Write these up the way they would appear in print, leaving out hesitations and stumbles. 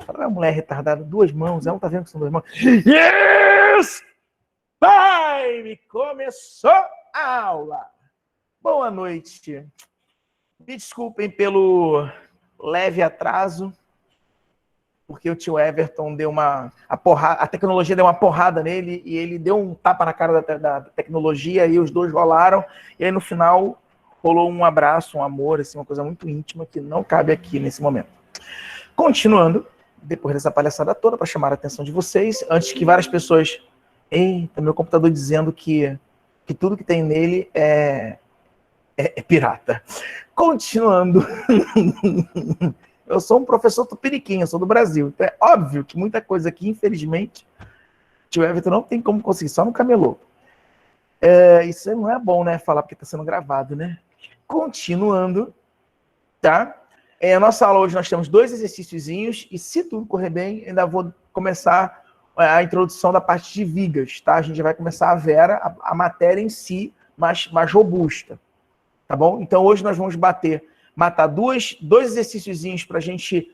Fala, mulher retardada, 2 mãos, ela não tá vendo que são 2 mãos. Yes! Time! Começou a aula. Boa noite. Me desculpem pelo leve atraso, porque o tio Everton deu a tecnologia deu uma porrada nele e ele deu um tapa na cara da tecnologia e os dois rolaram. E aí no final rolou um abraço, um amor, assim, uma coisa muito íntima que não cabe aqui nesse momento. Continuando, depois dessa palhaçada toda, para chamar a atenção de vocês, antes que várias pessoas... Eita, meu computador dizendo que tudo que tem nele é pirata. Continuando. Eu sou um professor tupiniquim, eu sou do Brasil. Então é óbvio que muita coisa aqui, infelizmente, tio Everton não tem como conseguir, só no camelô. Isso não é bom, né? Falar porque está sendo gravado, né? Continuando, tá? A nossa aula hoje nós temos 2 exercíciozinhos e se tudo correr bem, ainda vou começar a introdução da parte de vigas, tá? A gente vai começar a Vera, a matéria em si, mais robusta, tá bom? Então hoje nós vamos matar 2 exercíciozinhos para a gente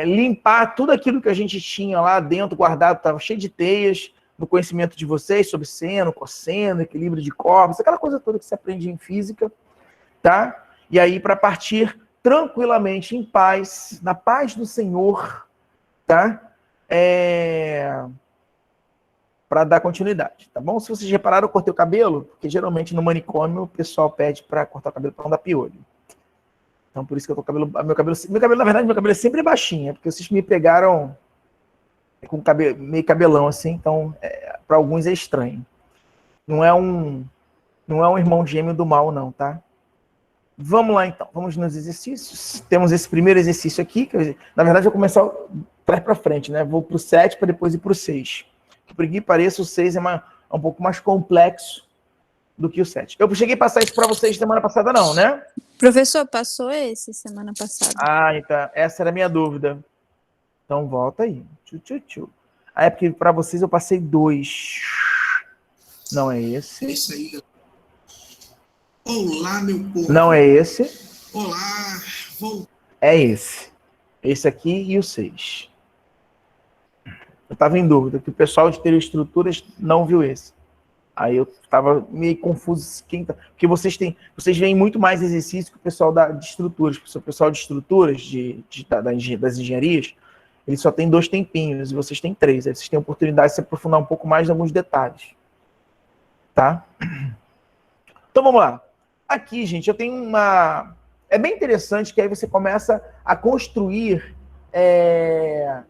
limpar tudo aquilo que a gente tinha lá dentro, guardado, estava cheio de teias, no conhecimento de vocês, sobre seno, cosseno, equilíbrio de corpos, aquela coisa toda que se aprende em física, tá? E aí para partir tranquilamente, em paz, na paz do Senhor, tá? Para dar continuidade, tá bom? Se vocês repararam, eu cortei o cabelo, porque geralmente no manicômio o pessoal pede para cortar o cabelo para não dar piolho. Então por isso que eu tô com o cabelo, meu cabelo, na verdade, meu cabelo é sempre baixinho, porque vocês me pegaram com meio cabelão assim, então para alguns é estranho. Não é um irmão gêmeo do mal, não, tá? Vamos lá, então. Vamos nos exercícios. Temos esse primeiro exercício aqui, que na verdade eu vou começar para frente, né? Vou para o 7 para depois ir para o 6. Que por que pareça, o 6 é um pouco mais complexo do que o 7. Eu cheguei a passar isso para vocês semana passada, não, né? Professor, passou esse semana passada. Ah, então, essa era a minha dúvida. Então volta aí. É porque para vocês eu passei 2. Não é esse. Isso aí. Olá, meu povo. Não é esse. Olá. É esse. Esse aqui e o 6. Eu estava em dúvida, que o pessoal de Teleestruturas não viu esse. Aí eu estava meio confuso. Porque vocês veem muito mais exercício que o pessoal de estruturas. O pessoal de estruturas, das engenharias, ele só tem 2 tempinhos, e vocês têm 3. Aí vocês têm a oportunidade de se aprofundar um pouco mais em alguns detalhes. Tá? Então vamos lá. Aqui, gente, eu tenho É bem interessante que aí você começa a construir,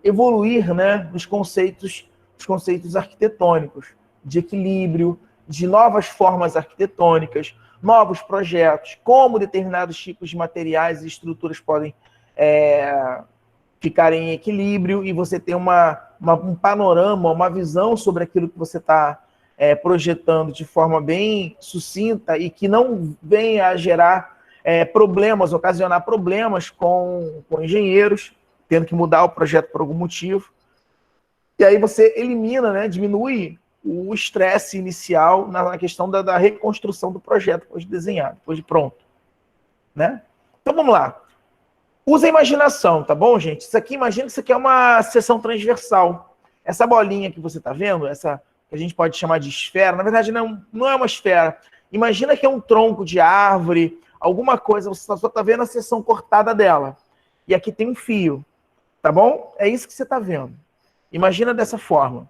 evoluir, né, os conceitos arquitetônicos, de equilíbrio, de novas formas arquitetônicas, novos projetos, como determinados tipos de materiais e estruturas podem ficar em equilíbrio e você ter um panorama, uma visão sobre aquilo que você está projetando de forma bem sucinta e que não venha a gerar ocasionar problemas com engenheiros, tendo que mudar o projeto por algum motivo. E aí você elimina, né, diminui o estresse inicial na questão da reconstrução do projeto depois de desenhado, depois de pronto. Né? Então vamos lá. Usa a imaginação, tá bom, gente? Isso aqui, imagina que isso aqui é uma seção transversal. Essa bolinha que você está vendo, essa que a gente pode chamar de esfera, na verdade não é uma esfera. Imagina que é um tronco de árvore, alguma coisa, você só está vendo a seção cortada dela. E aqui tem um fio, tá bom? É isso que você está vendo. Imagina dessa forma,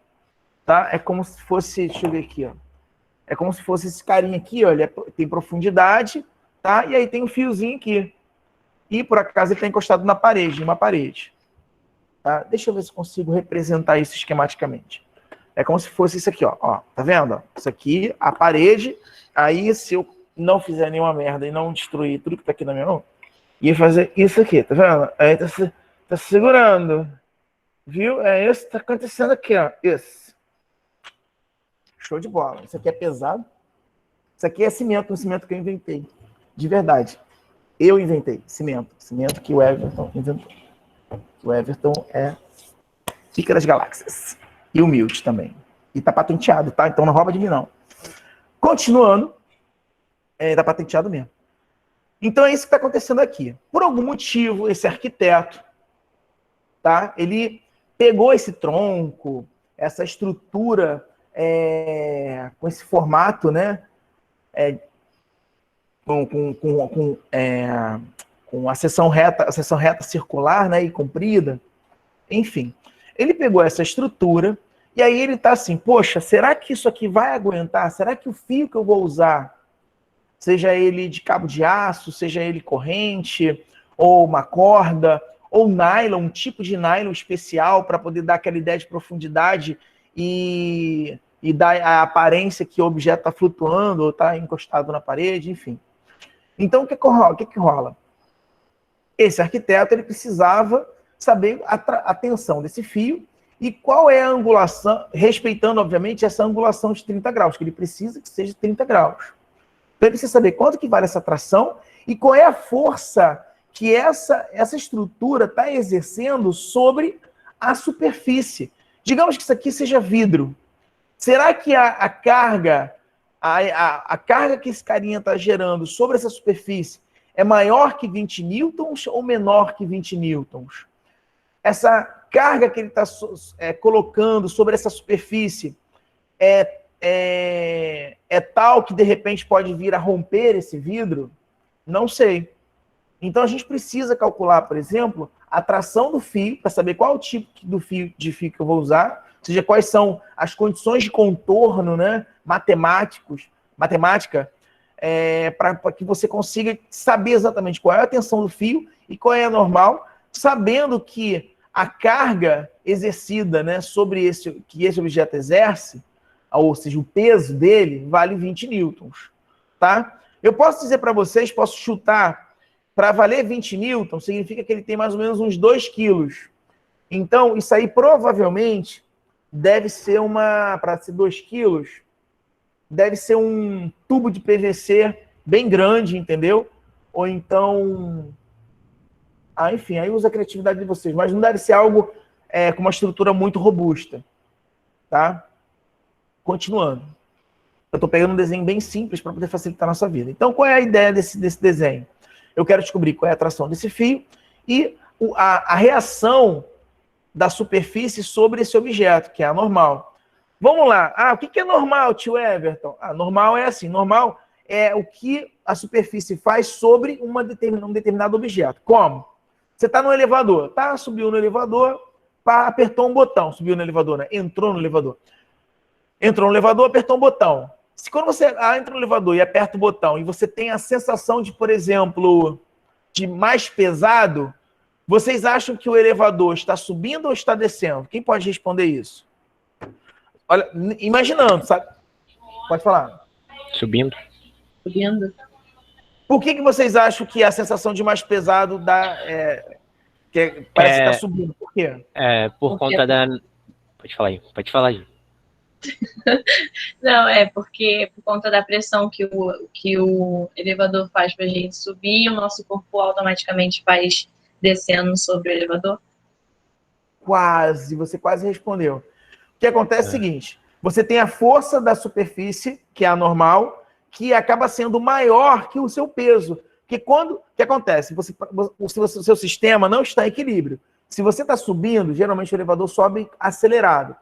tá? É como se fosse, deixa eu ver aqui, ó. É como se fosse esse carinha aqui, ó, ele tem profundidade, tá? E aí tem um fiozinho aqui. E por acaso ele está encostado na parede, em uma parede. Tá? Deixa eu ver se eu consigo representar isso esquematicamente. É como se fosse isso aqui, ó. Tá vendo? Isso aqui, a parede. Aí, se eu não fizer nenhuma merda e não destruir tudo que tá aqui na minha mão, ia fazer isso aqui, tá vendo? Aí tá segurando. Viu? É isso que tá acontecendo aqui, ó. Isso. Show de bola. Isso aqui é pesado. Isso aqui é cimento, um cimento que eu inventei. De verdade. Eu inventei cimento. Cimento que o Everton inventou. O Everton é pica das galáxias. E humilde também. E tá patenteado, tá? Então não rouba de mim, não. Continuando. Tá patenteado mesmo. Então é isso que está acontecendo aqui. Por algum motivo, esse arquiteto tá? Ele pegou esse tronco, essa estrutura com esse formato, né? Com a seção reta circular, né? E comprida, enfim. Ele pegou essa estrutura e aí ele tá assim, poxa, será que isso aqui vai aguentar? Será que o fio que eu vou usar, seja ele de cabo de aço, seja ele corrente, ou uma corda, ou nylon, um tipo de nylon especial para poder dar aquela ideia de profundidade e dar a aparência que o objeto está flutuando ou está encostado na parede, enfim. Então, o que rola? Esse arquiteto ele precisava saber a tensão desse fio e qual é a angulação, respeitando, obviamente, essa angulação de 30 graus, que ele precisa que seja 30 graus. Então, ele precisa saber quanto que vale essa tração e qual é a força que essa estrutura está exercendo sobre a superfície. Digamos que isso aqui seja vidro. Será que a carga que esse carinha está gerando sobre essa superfície é maior que 20 newtons ou menor que 20 newtons? Essa carga que ele está colocando sobre essa superfície é tal que, de repente, pode vir a romper esse vidro? Não sei. Então, a gente precisa calcular, por exemplo, a tração do fio, para saber qual é o tipo de fio que eu vou usar, ou seja, quais são as condições de contorno, né, matemática, para que você consiga saber exatamente qual é a tensão do fio e qual é a normal, sabendo que a carga exercida, né, sobre que esse objeto exerce, ou seja, o peso dele, vale 20 newtons. Tá? Eu posso dizer para vocês, posso chutar, para valer 20 newtons, significa que ele tem mais ou menos uns 2 quilos. Então, isso aí provavelmente deve ser para ser 2 quilos, deve ser um tubo de PVC bem grande, entendeu? Ou então... enfim, aí usa a criatividade de vocês, mas não deve ser algo com uma estrutura muito robusta. Tá? Continuando. Eu estou pegando um desenho bem simples para poder facilitar a nossa vida. Então, qual é a ideia desse desenho? Eu quero descobrir qual é a tração desse fio e a reação da superfície sobre esse objeto, que é a normal. Vamos lá. O que é normal, tio Everton? Normal é assim. Normal é o que a superfície faz sobre um determinado objeto. Como? Você está no elevador. Subiu no elevador, apertou um botão. Subiu no elevador, né? Entrou no elevador. Entrou no elevador, apertou um botão. Se quando você entra no elevador e aperta o botão e você tem a sensação de, por exemplo, de mais pesado, vocês acham que o elevador está subindo ou está descendo? Quem pode responder isso? Olha, imaginando, sabe? Pode falar. Subindo. Subindo. Por que vocês acham que a sensação de mais pesado dá... parece que está subindo? Por quê? Por conta da... Pode falar aí. Não, porque por conta da pressão que o elevador faz para a gente subir, o nosso corpo automaticamente faz descendo sobre o elevador. Você quase respondeu. O que acontece é o seguinte, você tem a força da superfície, que é a normal, que acaba sendo maior que o seu peso. Porque o que acontece? O seu sistema não está em equilíbrio. Se você está subindo, geralmente o elevador sobe acelerado.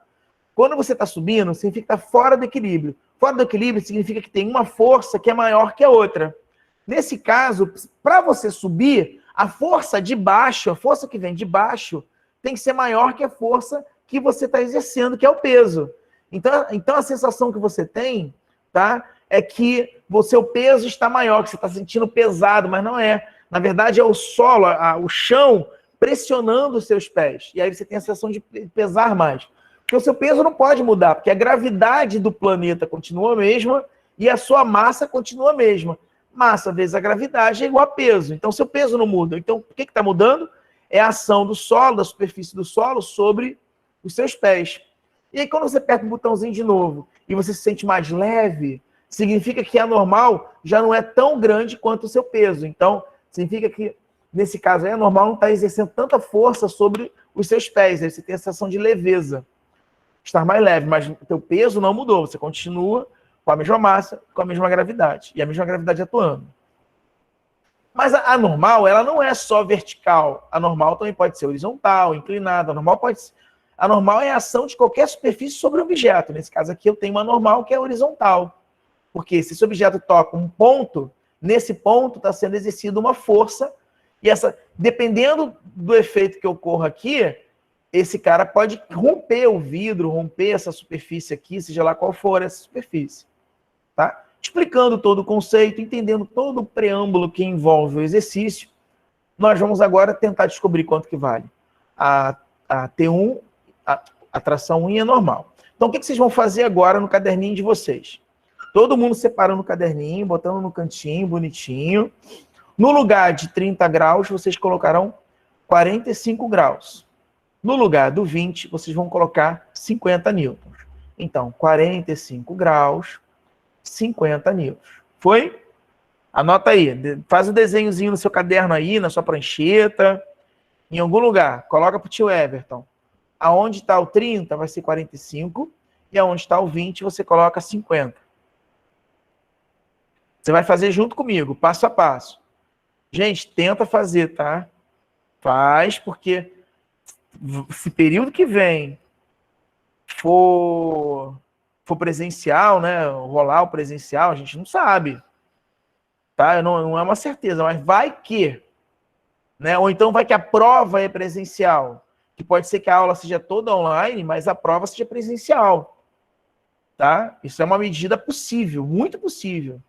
Quando você está subindo, significa que está fora do equilíbrio. Fora do equilíbrio significa que tem uma força que é maior que a outra. Nesse caso, para você subir, a força de baixo, a força que vem de baixo, tem que ser maior que a força que você está exercendo, que é o peso. Então a sensação que você tem, tá, é que o seu peso está maior, que você está sentindo pesado, mas não é. Na verdade, é o solo, o chão, pressionando os seus pés. E aí você tem a sensação de pesar mais. Porque o seu peso não pode mudar, porque a gravidade do planeta continua a mesma e a sua massa continua a mesma. Massa vezes a gravidade é igual a peso. Então, seu peso não muda. Então, o que está mudando? É a ação do solo, da superfície do solo, sobre os seus pés. E aí, quando você aperta o botãozinho de novo e você se sente mais leve, significa que a normal já não é tão grande quanto o seu peso. Então, significa que, nesse caso aí, a normal não está exercendo tanta força sobre os seus pés. Aí você tem a sensação de leveza. Estar mais leve, mas o teu peso não mudou. Você continua com a mesma massa, com a mesma gravidade. E a mesma gravidade atuando. Mas a normal, ela não é só vertical. A normal também pode ser horizontal, inclinada. A normal é a ação de qualquer superfície sobre o objeto. Nesse caso aqui, eu tenho uma normal que é horizontal. Porque se esse objeto toca um ponto, nesse ponto está sendo exercida uma força, e dependendo do efeito que ocorra aqui, esse cara pode romper o vidro, romper essa superfície aqui, seja lá qual for essa superfície. Tá? Explicando todo o conceito, entendendo todo o preâmbulo que envolve o exercício, nós vamos agora tentar descobrir quanto que vale a T1, a tração 1 e a normal. Então, o que vocês vão fazer agora no caderninho de vocês? Todo mundo separando o caderninho, botando no cantinho, bonitinho. No lugar de 30 graus, vocês colocarão 45 graus. No lugar do 20, vocês vão colocar 50 newtons. Então, 45 graus, 50 newtons. Foi? Anota aí. Faz o desenhozinho no seu caderno aí, na sua prancheta. Em algum lugar. Coloca para o tio Everton. Aonde está o 30, vai ser 45. E aonde está o 20, você coloca 50. Você vai fazer junto comigo, passo a passo. Gente, tenta fazer, tá? Faz, porque se período que vem for presencial, né? Rolar o presencial, a gente não sabe. Tá? Não é uma certeza, mas vai que. Né? Ou então vai que a prova é presencial. Que pode ser que a aula seja toda online, mas a prova seja presencial. Tá? Isso é uma medida possível, muito possível.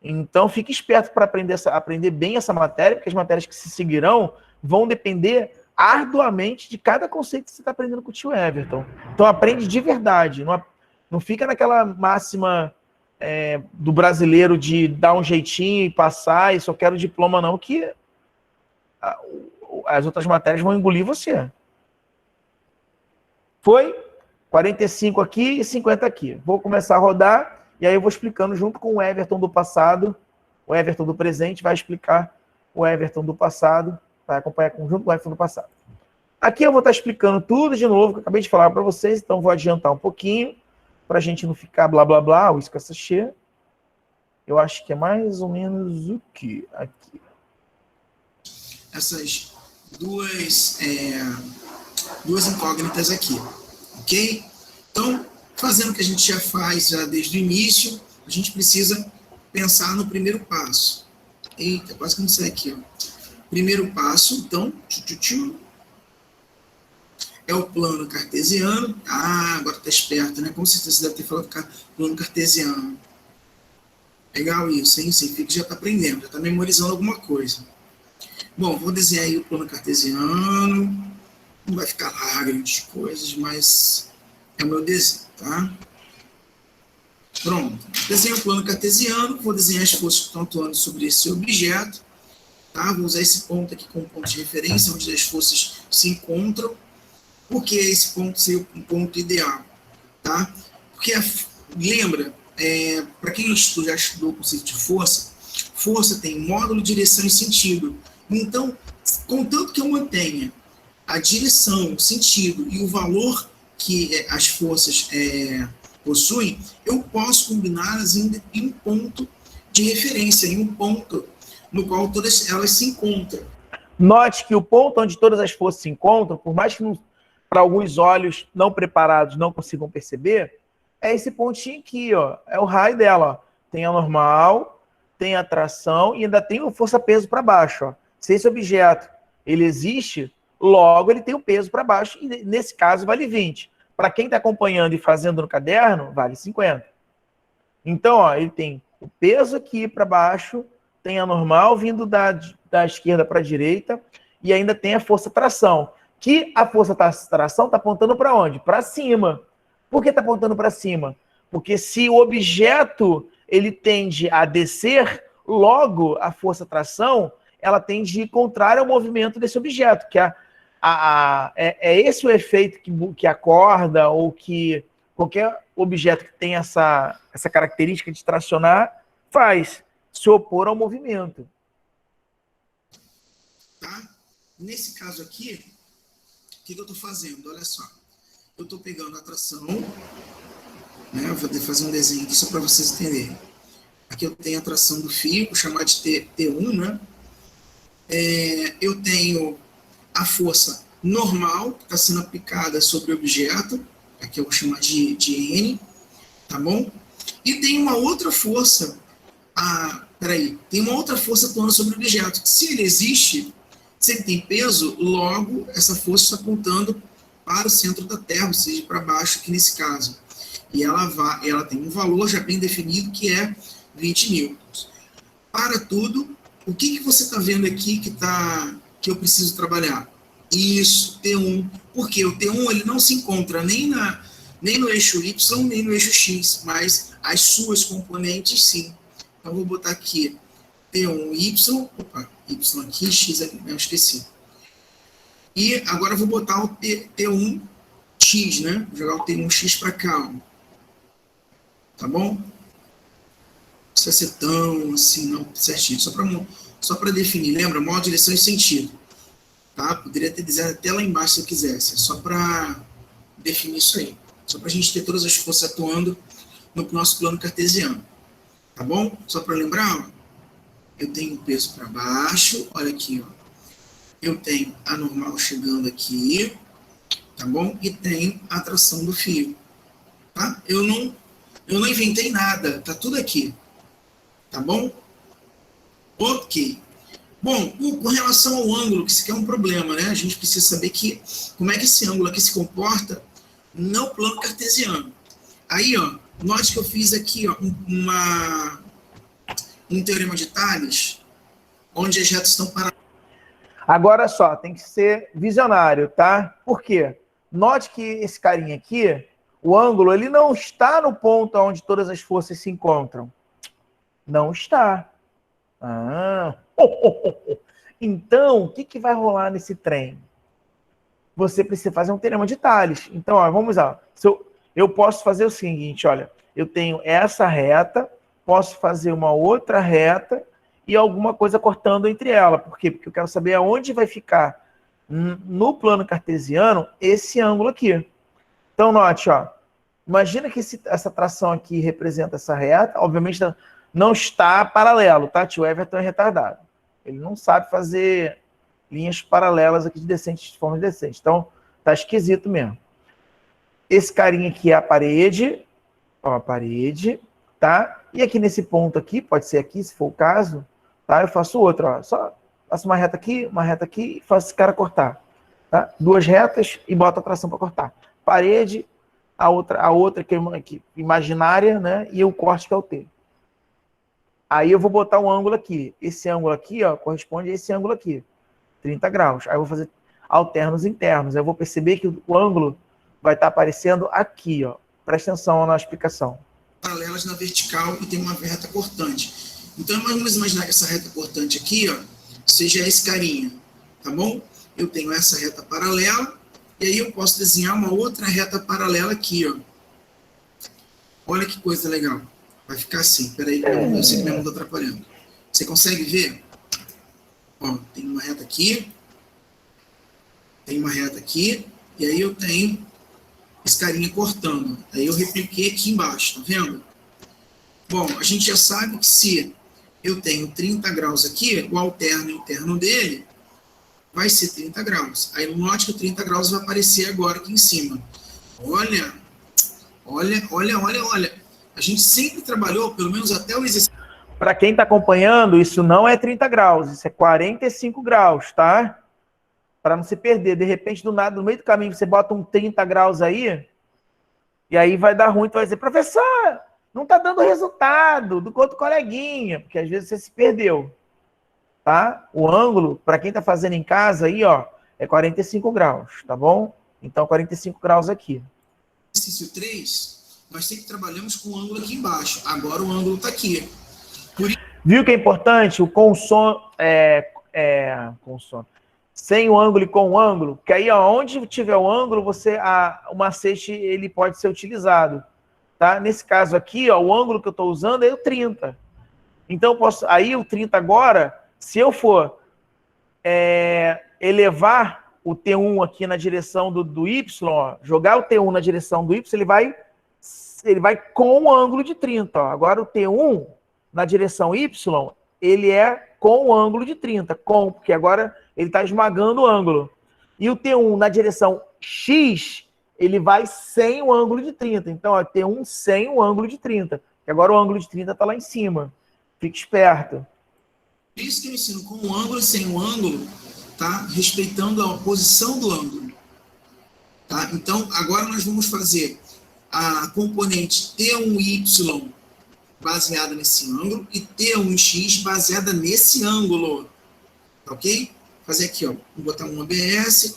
Então, fique esperto para aprender bem essa matéria, porque as matérias que se seguirão vão depender arduamente de cada conceito que você está aprendendo com o tio Everton. Então, aprende de verdade. Não fica naquela máxima do brasileiro de dar um jeitinho e passar e só quero diploma, não, que as outras matérias vão engolir você. Foi? 45 aqui e 50 aqui. Vou começar a rodar. E aí eu vou explicando junto com o Everton do passado. O Everton do presente vai explicar o Everton do passado. Vai acompanhar junto com o Everton do passado. Aqui eu vou estar explicando tudo de novo que eu acabei de falar para vocês. Então vou adiantar um pouquinho para a gente não ficar blá blá blá, o isca sachê. Eu acho que é mais ou menos o que aqui. Essas duas incógnitas aqui, ok? Então, fazendo o que a gente já faz desde o início, a gente precisa pensar no primeiro passo. Eita, quase que não sai aqui. Ó. Primeiro passo, então, é o plano cartesiano. Ah, agora está esperto, né? Com certeza você deve ter falado plano cartesiano. Legal isso, hein? Significa que já está aprendendo, já está memorizando alguma coisa. Bom, vou desenhar aí o plano cartesiano. Não vai ficar lá grandes coisas, mas é o meu desenho, tá? Pronto. Desenho o plano cartesiano, vou desenhar as forças que estão atuando sobre esse objeto, tá? Vou usar esse ponto aqui como ponto de referência, onde as forças se encontram. Por que esse ponto ser um ponto ideal? Tá? Porque, lembra, para quem já estudou o conceito de força, força tem módulo, direção e sentido. Então, contanto que eu mantenha a direção, o sentido e o valor que as forças possuem, eu posso combiná-las em um ponto de referência, em um ponto no qual todas elas se encontram. Note que o ponto onde todas as forças se encontram, por mais que para alguns olhos não preparados não consigam perceber, é esse pontinho aqui, ó. É o raio dela, ó. Tem a normal, tem a tração e ainda tem o força-peso para baixo, ó. Se esse objeto ele existe, logo ele tem o peso para baixo e nesse caso vale 20. Para quem está acompanhando e fazendo no caderno, vale 50. Então, ó, ele tem o peso aqui para baixo, tem a normal vindo da esquerda para a direita e ainda tem a força-tração. Que a força-tração está apontando para onde? Para cima. Por que está apontando para cima? Porque se o objeto ele tende a descer, logo a força-tração ela tende a ir contrária ao movimento desse objeto, que é esse o efeito que a corda ou que qualquer objeto que tem essa característica de tracionar faz, se opor ao movimento. Tá? Nesse caso aqui, o que eu estou fazendo? Olha só. Eu estou pegando a tração, né? Eu vou fazer um desenho aqui só para vocês entenderem. Aqui eu tenho a tração do fio, vou chamar de T1, né? Eu tenho a força normal, que está sendo aplicada sobre o objeto, aqui eu vou chamar de N, tá bom? E tem uma outra força, tem uma outra força atuando sobre o objeto. Se ele existe, se ele tem peso, logo essa força está apontando para o centro da Terra, ou seja, para baixo aqui nesse caso. E ela tem um valor já bem definido, que é 20 newtons. Para tudo, o que você está vendo aqui que eu preciso trabalhar? Isso, T1. Porque o T1 ele não se encontra nem no eixo Y, nem no eixo X, mas as suas componentes sim. Então, vou botar aqui T1Y, Y aqui, X aqui, eu esqueci. E agora eu vou botar o T1X, né? Vou jogar o T1X para cá, ó. Tá bom? Não precisa ser tão assim, não, certinho. Só para definir, lembra? Modo, direção e sentido. Tá? Poderia ter dizendo até lá embaixo se eu quisesse. É só para definir isso aí. Só para a gente ter todas as forças atuando no nosso plano cartesiano. Tá bom? Só para lembrar, ó, eu tenho o peso para baixo. Olha aqui, ó. Eu tenho a normal chegando aqui. Tá bom? E tenho a tração do fio. Tá? Eu não inventei nada. Tá tudo aqui. Tá bom? Ok. Bom, com relação ao ângulo, que isso aqui é um problema, né? A gente precisa saber como é que esse ângulo aqui se comporta no plano cartesiano. Aí, ó, note que eu fiz aqui, ó, um teorema de Thales, onde as retas estão paralelas. Agora só, tem que ser visionário, tá? Por quê? Note que esse carinha aqui, o ângulo, ele não está no ponto onde todas as forças se encontram. Não está. Então, o que vai rolar nesse trem? Você precisa fazer um teorema de Thales. Então, ó, vamos lá. Eu posso fazer o seguinte, olha, eu tenho essa reta, posso fazer uma outra reta e alguma coisa cortando entre ela. Por quê? Porque eu quero saber aonde vai ficar no plano cartesiano esse ângulo aqui. Então, note, ó, imagina que essa tração aqui representa essa reta, obviamente não está paralelo, tá? Tio Everton é retardado. Ele não sabe fazer linhas paralelas aqui de forma decente. Então, tá esquisito mesmo. Esse carinha aqui é a parede. Ó, a parede, tá? E aqui nesse ponto aqui, pode ser aqui, se for o caso, tá? Eu faço outro, ó. Só faço uma reta aqui e faço esse cara cortar. Tá? Duas retas e boto a tração para cortar. Parede, a outra que é imaginária, né? E o corte que é o T. Aí eu vou botar um ângulo aqui. Esse ângulo aqui, ó, corresponde a esse ângulo aqui. 30 graus. Aí eu vou fazer alternos internos. Aí eu vou perceber que o ângulo vai estar aparecendo aqui, ó. Presta atenção na explicação. Paralelas na vertical e tem uma reta cortante. Então vamos imaginar que essa reta cortante aqui, ó, seja esse carinha, tá bom? Eu tenho essa reta paralela e aí eu posso desenhar uma outra reta paralela aqui, ó. Olha que coisa legal. Vai ficar assim. Peraí, eu sei que minha mão está atrapalhando. Você consegue ver? Ó, tem uma reta aqui. Tem uma reta aqui. E aí eu tenho esse carinha cortando. Aí eu repliquei aqui embaixo, tá vendo? Bom, a gente já sabe que se eu tenho 30 graus aqui, o alterno interno dele vai ser 30 graus. Aí note que o 30 graus vai aparecer agora aqui em cima. Olha. A gente sempre trabalhou, pelo menos até o exercício. Para quem está acompanhando, isso não é 30 graus, isso é 45 graus, tá? Para não se perder. De repente, do nada, no meio do caminho, você bota um 30 graus aí, e aí vai dar ruim, tu vai dizer, professor, não está dando resultado do outro coleguinha, porque às vezes você se perdeu, tá? O ângulo, para quem está fazendo em casa aí, ó, é 45 graus, tá bom? Então, 45 graus aqui. Exercício 3... nós sempre trabalhamos com o ângulo aqui embaixo. Agora o ângulo está aqui. Viu que é importante? O consono, consono. Sem o ângulo e com o ângulo, que aí onde tiver o ângulo, o macete ele pode ser utilizado. Tá? Nesse caso aqui, ó, o ângulo que eu estou usando é o 30. Então, aí o 30 agora, se eu for elevar o T1 aqui na direção do Y, ó, jogar o T1 na direção do Y, ele vai com o ângulo de 30. Ó. Agora o T1 na direção Y, ele é com o ângulo de 30, porque agora ele está esmagando o ângulo. E o T1 na direção X, ele vai sem o ângulo de 30. Então, ó, T1 sem o ângulo de 30. E agora o ângulo de 30 está lá em cima. Fique esperto. Por isso que eu ensino com o ângulo e sem o ângulo, tá? Respeitando a posição do ângulo. Tá? Então, agora nós vamos fazer a componente T1Y baseada nesse ângulo e T1X baseada nesse ângulo. Tá ok? Fazer aqui, ó. Vou botar um ABS.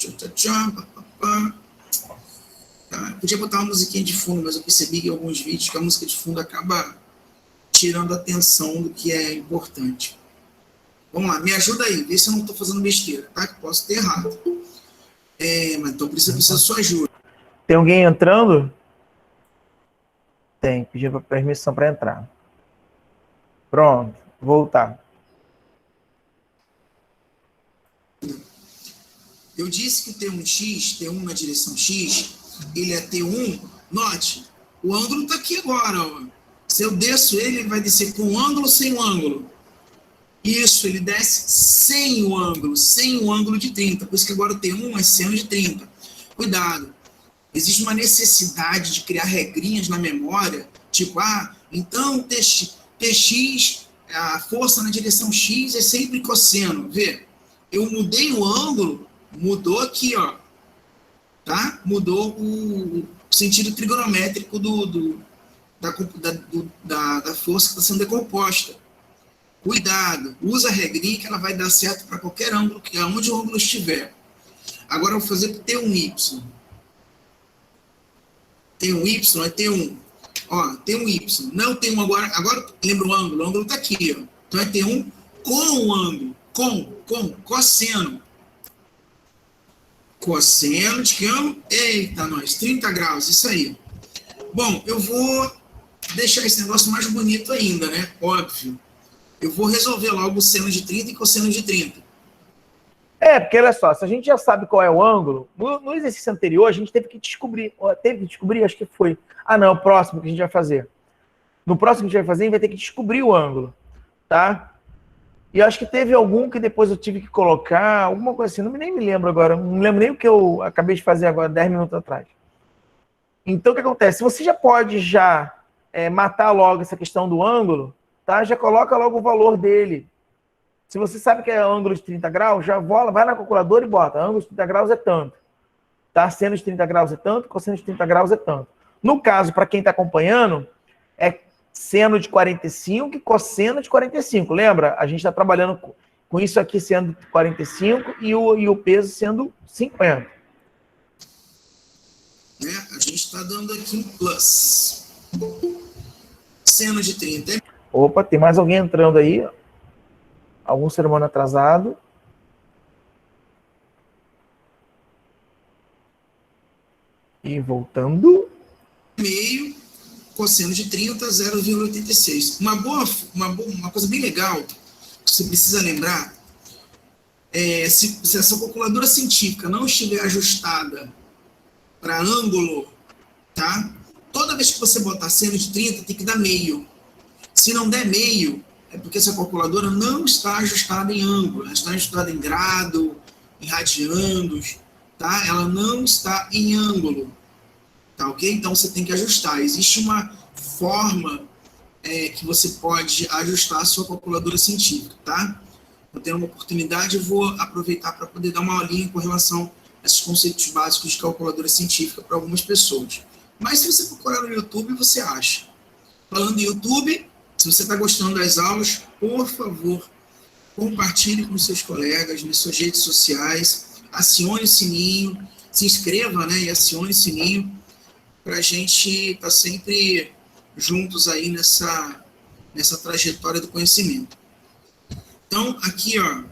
Tá? Podia botar uma musiquinha de fundo, mas eu percebi que em alguns vídeos que a música de fundo acaba tirando a atenção do que é importante. Vamos lá, me ajuda aí, vê se eu não estou fazendo besteira, tá? Que posso ter errado. Mas então precisa da sua ajuda. Tem alguém entrando? Tem, pedir permissão para entrar. Pronto, voltar. Eu disse que o T1X, T1 na direção X, ele é T1, note, o ângulo está aqui agora, ó. Se eu desço ele vai descer com o ângulo ou sem o ângulo? Isso, ele desce sem o ângulo de 30, por isso que agora o T1 é seno de 30. Cuidado, existe uma necessidade de criar regrinhas na memória, tipo, então TX, a força na direção X é sempre cosseno, vê? Eu mudei o ângulo, mudou aqui, ó, tá? Mudou o sentido trigonométrico da força que está sendo decomposta. Cuidado, usa a regrinha que ela vai dar certo para qualquer ângulo, que aonde o ângulo estiver. Agora eu vou fazer para T1Y. T1Y é T1. Ó, T1Y. Não T1 agora lembra o ângulo está aqui, ó. Então é T1 com o ângulo. Com, cosseno. Cosseno de que ângulo? Eita, nós, 30 graus, isso aí. Bom, eu vou deixar esse negócio mais bonito ainda, né? Óbvio. Eu vou resolver logo o seno de 30 e cosseno de 30. Porque olha só, se a gente já sabe qual é o ângulo, no exercício anterior a gente teve que descobrir, acho que foi. Não, o próximo que a gente vai fazer. No próximo que a gente vai fazer, a gente vai ter que descobrir o ângulo, tá? E eu acho que teve algum que depois eu tive que colocar, alguma coisa assim, nem me lembro agora, não lembro nem o que eu acabei de fazer agora, 10 minutos atrás. Então, o que acontece? Você já pode matar logo essa questão do ângulo, tá? Já coloca logo o valor dele. Se você sabe que é ângulo de 30 graus, já vai na calculadora e bota. Ângulo de 30 graus é tanto. Tá? Seno de 30 graus é tanto, cosseno de 30 graus é tanto. No caso, para quem está acompanhando, é seno de 45 e cosseno de 45. Lembra? A gente está trabalhando com isso aqui sendo 45 e o peso sendo 50. A gente está dando aqui um plus. Seno de 30. Opa, tem mais alguém entrando aí. Algum ser humano atrasado. E voltando. Meio, cosseno de 30, 0,86. Uma coisa bem legal que você precisa lembrar se a sua calculadora científica não estiver ajustada para ângulo, tá? Toda vez que você botar seno de 30, tem que dar meio. Se não der meio, é porque essa calculadora não está ajustada em ângulo, ela está ajustada em grado, em radianos, tá? Ela não está em ângulo, tá ok? Então você tem que ajustar. Existe uma forma que você pode ajustar a sua calculadora científica, tá? Eu tenho uma oportunidade, eu vou aproveitar para poder dar uma aulinha com relação a esses conceitos básicos de calculadora científica para algumas pessoas. Mas se você procurar no YouTube, você acha. Falando em YouTube, se você está gostando das aulas, por favor, compartilhe com seus colegas nas suas redes sociais, acione o sininho, se inscreva, né, e acione o sininho para a gente estar sempre juntos aí nessa trajetória do conhecimento. Então, aqui, ó,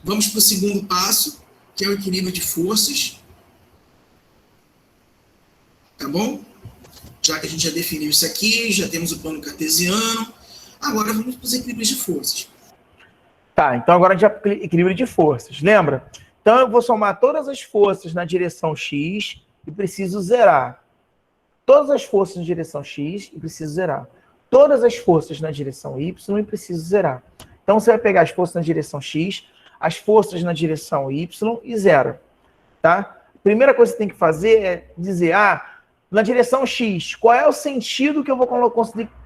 vamos para o segundo passo, que é o equilíbrio de forças. Tá bom? Já que a gente já definiu isso aqui, já temos o plano cartesiano, agora vamos para os equilíbrios de forças. Tá, então agora a gente vai equilíbrio de forças, lembra? Então eu vou somar todas as forças na direção X e preciso zerar. Todas as forças na direção X e preciso zerar. todas as forças na direção Y e preciso zerar. Então, você vai pegar as forças na direção X, as forças na direção Y e zero. Tá? Primeira coisa que você tem que fazer é dizer, na direção X, qual é o sentido que eu vou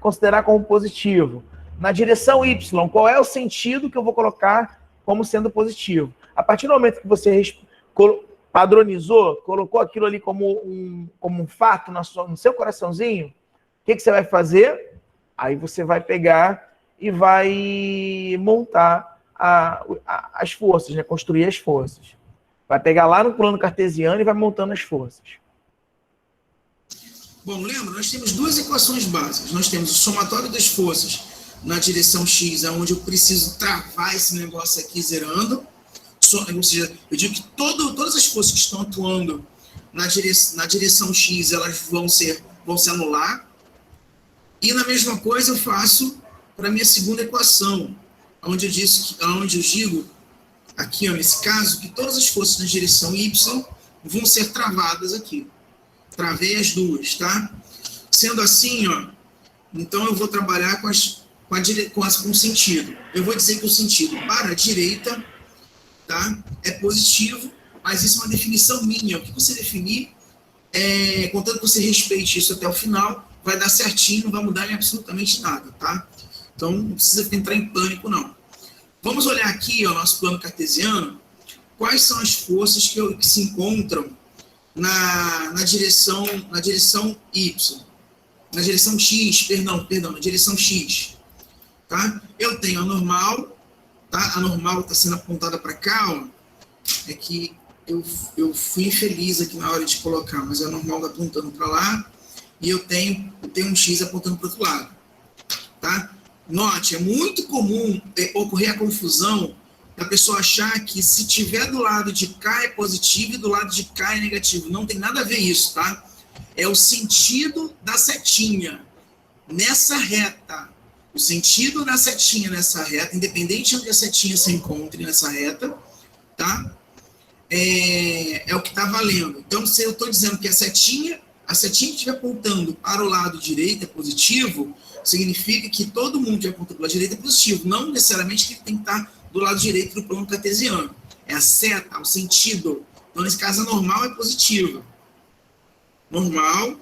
considerar como positivo? Na direção Y, qual é o sentido que eu vou colocar como sendo positivo? A partir do momento que você padronizou, colocou aquilo ali como um fato no seu coraçãozinho, o que você vai fazer? Aí você vai pegar e vai montar as forças, né? Construir as forças. Vai pegar lá no plano cartesiano e vai montando as forças. Bom, lembra, nós temos duas equações básicas. Nós temos o somatório das forças na direção X, onde eu preciso travar esse negócio aqui zerando. Ou seja, eu digo que todas as forças que estão atuando na direção X, elas vão se anular. E na mesma coisa eu faço para a minha segunda equação, onde eu digo, aqui ó, nesse caso, que todas as forças na direção Y vão ser travadas aqui. Travei as duas, tá? Sendo assim, ó, então eu vou trabalhar com o sentido. Eu vou dizer que o sentido para a direita, tá, é positivo, mas isso é uma definição minha. O que você definir, contanto que você respeite isso até o final, vai dar certinho, não vai mudar em absolutamente nada, tá? Então, não precisa entrar em pânico, não. Vamos olhar aqui, ó, nosso plano cartesiano, quais são as forças que se encontram na direção Y, na direção X, perdão, na direção X, tá? Eu tenho a normal, tá? A normal está sendo apontada para cá, ó, é que eu fui infeliz aqui na hora de colocar, mas a normal está apontando para lá, e eu tenho um X apontando para o outro lado, tá? Note, é muito comum ocorrer a confusão da pessoa achar que se tiver do lado de cá é positivo e do lado de cá é negativo. Não tem nada a ver isso, tá? É o sentido da setinha nessa reta. O sentido da setinha nessa reta, independente de onde a setinha se encontre nessa reta, tá? É o que está valendo. Então, se eu estou dizendo que a setinha que estiver apontando para o lado direito é positivo, significa que todo mundo que aponta para o lado direito é positivo. Não necessariamente que tem que estar do lado direito do plano cartesiano. É a seta, o sentido. Então, nesse caso, a normal é positiva. Normal.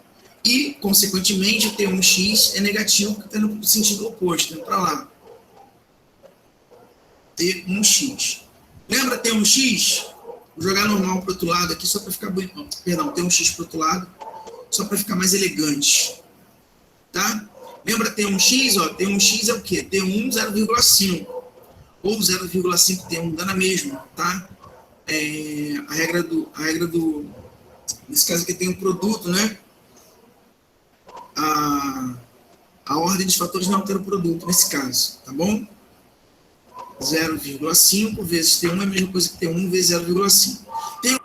E, consequentemente, o T1x é negativo, porque está no sentido oposto, indo para lá. T1x. Lembra T1x? Vou jogar normal para o outro lado aqui, só para ficar bonito. Perdão, T1x para o outro lado, só para ficar mais elegante. Tá? Lembra T1x? Ó, T1x é o quê? T1, 0,5. Ou 0,5 T1, dá na mesma, tá? A regra do... Nesse caso aqui tem um produto, né? A ordem dos fatores não altera o produto, nesse caso, tá bom? 0,5 vezes T1 é a mesma coisa que T1 vezes 0,5.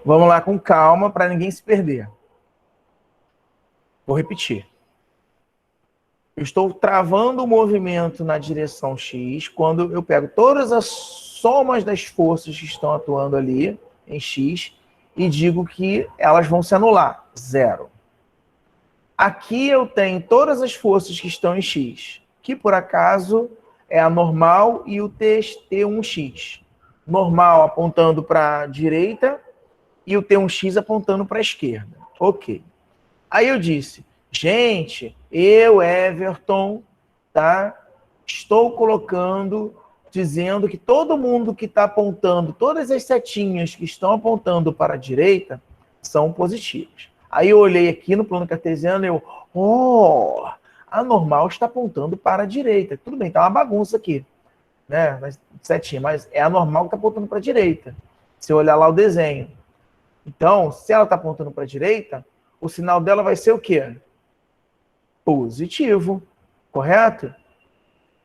Vamos lá com calma para ninguém se perder. Vou repetir. Eu estou travando o movimento na direção X quando eu pego todas as somas das forças que estão atuando ali em X e digo que elas vão se anular. Zero. Aqui eu tenho todas as forças que estão em X, que por acaso é a normal e o T1x. Normal apontando para a direita e o T1x apontando para a esquerda. Ok. Aí eu disse, gente, eu, Everton, tá? Estou colocando, dizendo que todo mundo que está apontando, todas as setinhas que estão apontando para a direita, são positivas. Aí eu olhei aqui no plano cartesiano e a normal está apontando para a direita. Tudo bem, tá uma bagunça aqui, né? Setinha, mas é a normal que está apontando para a direita. Se eu olhar lá o desenho. Então, se ela está apontando para a direita, o sinal dela vai ser o quê? Positivo, correto?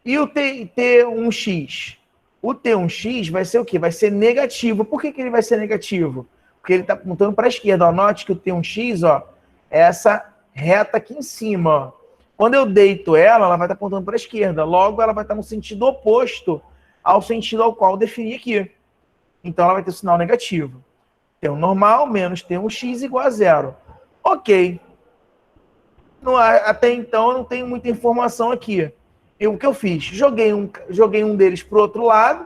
E o T1x? O T1x vai ser o quê? Vai ser negativo. Por que ele vai ser negativo? Porque ele está apontando para a esquerda. Ó, note que o T1x, ó, é essa reta aqui em cima. Ó. Quando eu deito ela vai estar apontando para a esquerda. Logo, ela vai estar no sentido oposto ao sentido ao qual eu defini aqui. Então, ela vai ter o sinal negativo. T1 normal menos T1x igual a zero. Ok. Até então, eu não tenho muita informação aqui. O que eu fiz? Joguei um deles para o outro lado.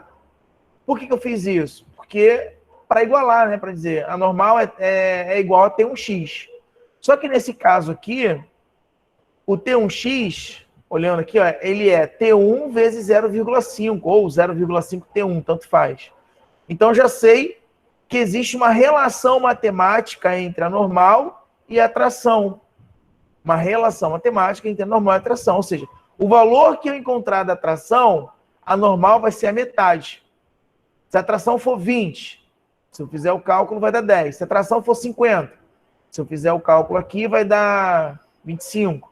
Por que eu fiz isso? Porque para igualar, né? Para dizer, a normal é igual a T1x. Só que nesse caso aqui, o T1x, olhando aqui, ó, ele é T1 vezes 0,5 ou 0,5 T1, tanto faz. Então, já sei que existe uma relação matemática entre a normal e a tração. Uma relação matemática entre a normal e a tração. Ou seja, o valor que eu encontrar da tração, a normal vai ser a metade. Se a tração for 20, se eu fizer o cálculo, vai dar 10. Se a tração for 50, se eu fizer o cálculo aqui, vai dar 25.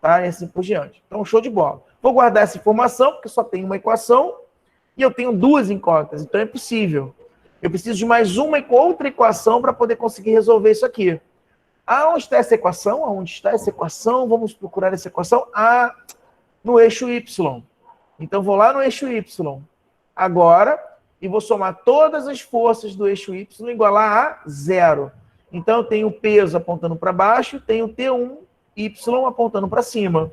Tá? E assim por diante. Então, show de bola. Vou guardar essa informação, porque só tem uma equação, e eu tenho duas incógnitas, então é possível. Eu preciso de mais uma outra equação para poder conseguir resolver isso aqui. Onde está essa equação? Onde está essa equação? Vamos procurar essa equação. No eixo Y. Então, vou lá no eixo Y agora e vou somar todas as forças do eixo Y igualar a 0. Então, eu tenho o peso apontando para baixo, tenho T1Y apontando para cima.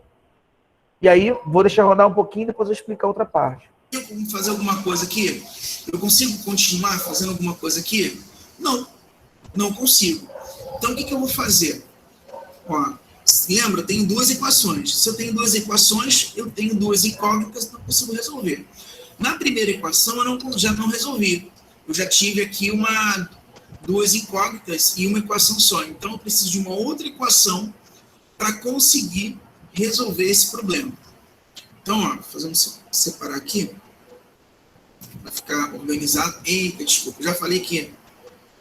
E aí, vou deixar rodar um pouquinho e depois eu explicar a outra parte. Eu consigo fazer alguma coisa aqui? Eu consigo continuar fazendo alguma coisa aqui? Não consigo. Então, o que eu vou fazer? Ó, lembra, eu tenho duas equações. Se eu tenho duas equações, eu tenho duas incógnitas, então eu consigo resolver. Na primeira equação, eu já não resolvi. Eu já tive aqui duas incógnitas e uma equação só. Então, eu preciso de uma outra equação para conseguir resolver esse problema. Então, ó, vamos separar aqui para ficar organizado. Eita, desculpa, eu já falei que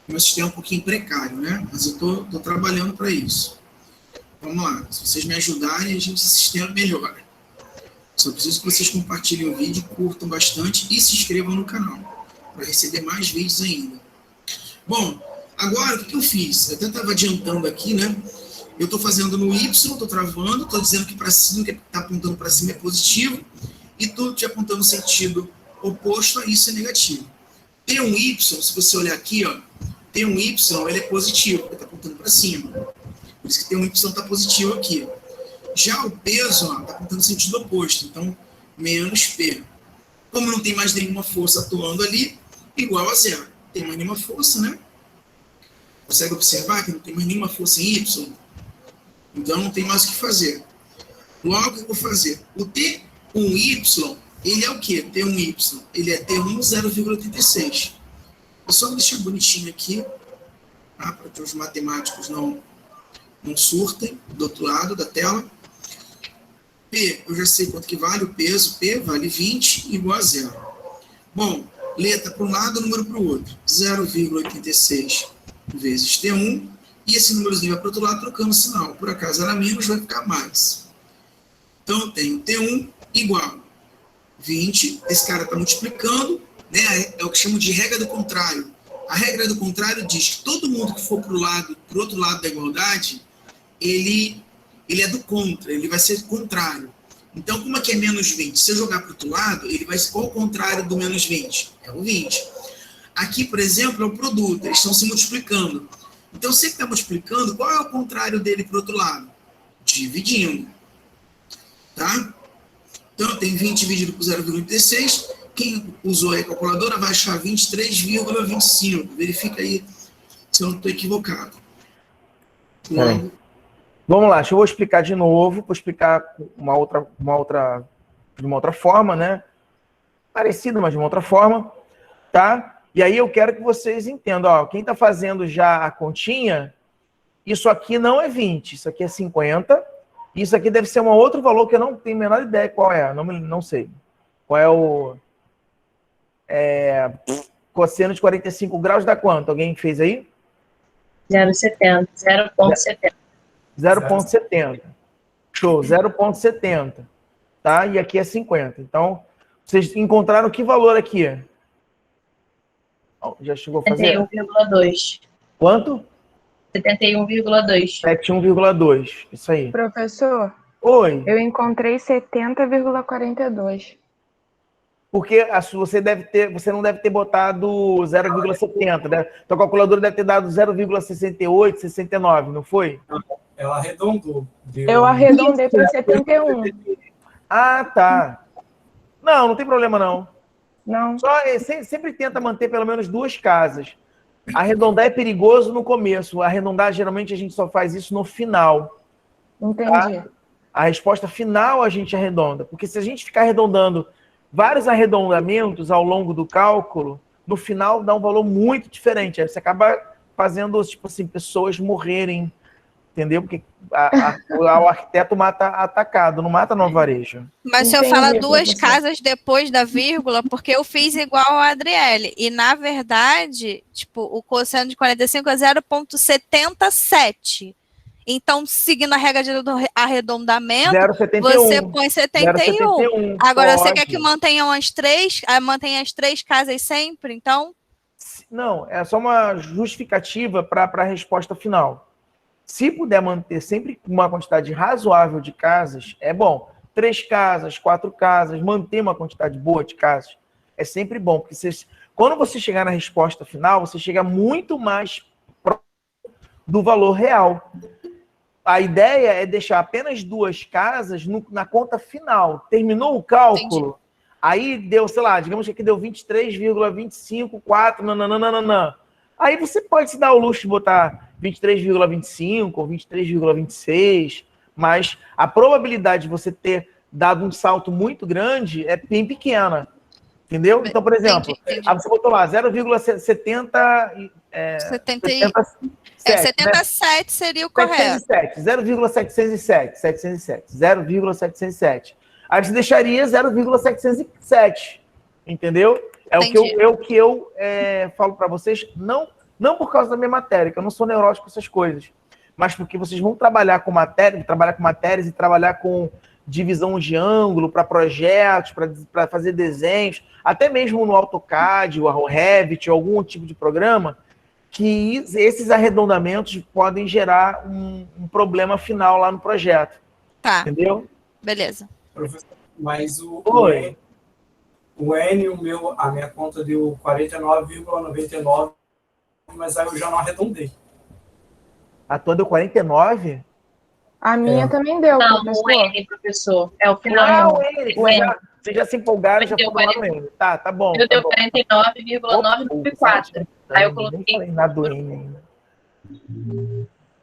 meu sistema é um pouquinho precário, né? Mas eu tô trabalhando para isso. Vamos lá, se vocês me ajudarem, esse sistema melhora. Só preciso que vocês compartilhem o vídeo, curtam bastante e se inscrevam no canal para receber mais vídeos ainda. Bom, agora o que eu fiz? Eu até estava adiantando aqui, né? Eu estou fazendo no Y, estou travando, estou dizendo que para cima, que está apontando para cima é positivo, e tudo que apontando no sentido oposto a isso é negativo. T1Y, se você olhar aqui, ó, T1Y ele é positivo, porque está apontando para cima. Por isso que T1Y está positivo aqui. Já o peso está apontando no sentido oposto, então menos P. Como não tem mais nenhuma força atuando ali, igual a 0. Não tem mais nenhuma força, né? Consegue observar que não tem mais nenhuma força em Y? Então não tem mais o que fazer. Logo, o que eu vou fazer? O T1Y, ele é o quê? T1Y, ele é T1 0,86. Eu só vou deixar bonitinho aqui, tá? Para que os matemáticos não surtem do outro lado da tela. P, eu já sei quanto que vale o peso. P vale 20, igual a 0. Bom, letra para um lado, número para o outro. 0,86 vezes T1. E esse númerozinho vai para o outro lado, trocando o sinal. Por acaso era menos, vai ficar mais. Então, eu tenho T1 igual 20. Esse cara está multiplicando, né? É o que chamo de regra do contrário. A regra do contrário diz que todo mundo que for para o outro lado da igualdade, ele é do contra, ele vai ser contrário. Então, como aqui é menos 20, se eu jogar para o outro lado, ele vai ser qual o contrário do menos 20? É o 20. Aqui, por exemplo, é o produto, eles estão se multiplicando. Então, se ele está multiplicando, qual é o contrário dele para o outro lado? Dividindo. Tá? Então, eu tenho 20 dividido por 0,86. Quem usou a calculadora vai achar 23,25. Verifica aí se eu não estou equivocado. Logo. Vamos lá, eu vou explicar de novo. Vou explicar de uma outra forma, né? Parecida, mas de uma outra forma. Tá? E aí eu quero que vocês entendam, ó, quem está fazendo já a continha, isso aqui não é 20, isso aqui é 50, isso aqui deve ser um outro valor que eu não tenho a menor ideia qual é, não sei. Qual é o cosseno de 45 graus dá quanto? Alguém fez aí? 0,70. 0,70. 0,70. Show, 0,70. Tá? E aqui é 50. Então, vocês encontraram que valor aqui? Já chegou a fazer? 71,2. Quanto? 71,2. 71,2. Isso aí. Professor, Oi. eu encontrei 70,42. Porque você não deve ter botado 0,70, né? Tua calculadora deve ter dado 0,68, 69, não foi? ela arredondou. Eu arredondei para 71. Ah, tá. Não tem problema não. Não, Só sempre tenta manter pelo menos 2 casas. Arredondar é perigoso no começo. Arredondar, geralmente, a gente só faz isso no final. entendi. A resposta final a gente arredonda. Porque se a gente ficar arredondando vários arredondamentos ao longo do cálculo, no final dá um valor muito diferente. Aí você acaba fazendo, tipo assim, pessoas morrerem, entendeu? Porque o arquiteto mata atacado, não mata no alvarejo. Mas se eu Entendi, falar 2 professor. casas depois da vírgula, porque eu fiz igual a Adriele. E, na verdade, tipo, o quociente de 45 é 0,77. Então, seguindo a regra do arredondamento, 0,71. você põe 71. 0,71. Agora, você Pode. quer que mantenha as 3 casas sempre? Então, Não, é só uma justificativa para a resposta final. Se puder manter sempre uma quantidade razoável de casas, é bom. 3 casas, 4 casas, manter uma quantidade boa de casas é sempre bom, porque quando você chegar na resposta final, você chega muito mais próximo do valor real. A ideia é deixar apenas 2 casas na conta final. Terminou o cálculo, aí deu, sei lá, digamos que aqui deu 23,254, nananana. Aí você pode se dar o luxo de botar 23,25 ou 23,26, mas a probabilidade de você ter dado um salto muito grande é bem pequena. Entendeu? Então, por exemplo, entendi. você botou lá 0,70... 77 seria o correto. 0,707. 0,707. Aí você deixaria 0,707. Entendeu? É o que eu falo para vocês, não por causa da minha matéria, que eu não sou neurótico com essas coisas, mas porque vocês vão trabalhar com matérias e trabalhar com divisão de ângulo para projetos, para fazer desenhos, até mesmo no AutoCAD, ou Revit, ou algum tipo de programa, que esses arredondamentos podem gerar um problema final lá no projeto. Tá, Entendeu? beleza. Professor, mas Oi. o N, a minha conta deu 49,99, mas aí eu já não arredondei. A tua deu 49? A minha também deu, Não, professor. o N, professor. É o Ah, final. o N. O N. Vocês já se empolgaram, já Deu foram lá no N. Tá bom. Eu Tá deu bom. 49,994. Aí eu Nem coloquei. falei nada do N ainda.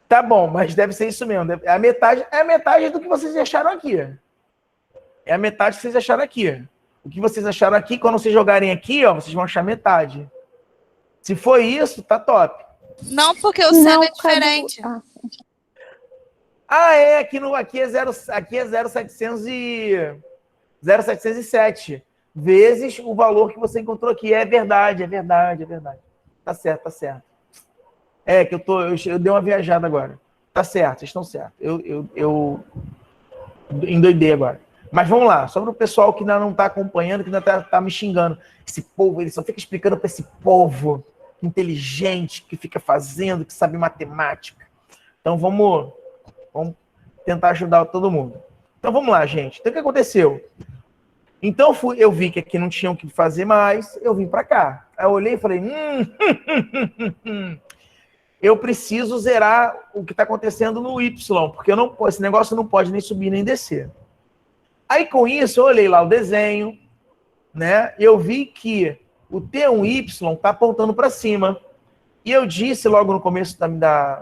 Tá bom, mas deve ser isso mesmo. É a metade do que vocês acharam aqui. É a metade que vocês acharam aqui. O que vocês acharam aqui, quando vocês jogarem aqui, ó, vocês vão achar metade. Se for isso, tá top. Não, porque o seno é diferente. Aqui é 0,707 vezes o valor que você encontrou aqui. É verdade. Tá certo. É que eu dei uma viajada agora. Tá certo, vocês estão certos. Eu endoidei agora. Mas vamos lá, só para o pessoal que ainda não está acompanhando, que ainda tá me xingando. Esse povo, ele só fica explicando para esse povo inteligente, que fica fazendo, que sabe matemática. Então vamos tentar ajudar todo mundo. Então vamos lá, gente. Então o que aconteceu? Então eu vi que aqui não tinha o que fazer mais, eu vim para cá. Aí eu olhei e falei, eu preciso zerar o que está acontecendo no Y, porque esse negócio não pode nem subir nem descer. Aí, com isso, eu olhei lá o desenho, né? E eu vi que o T1Y está apontando para cima. E eu disse logo no começo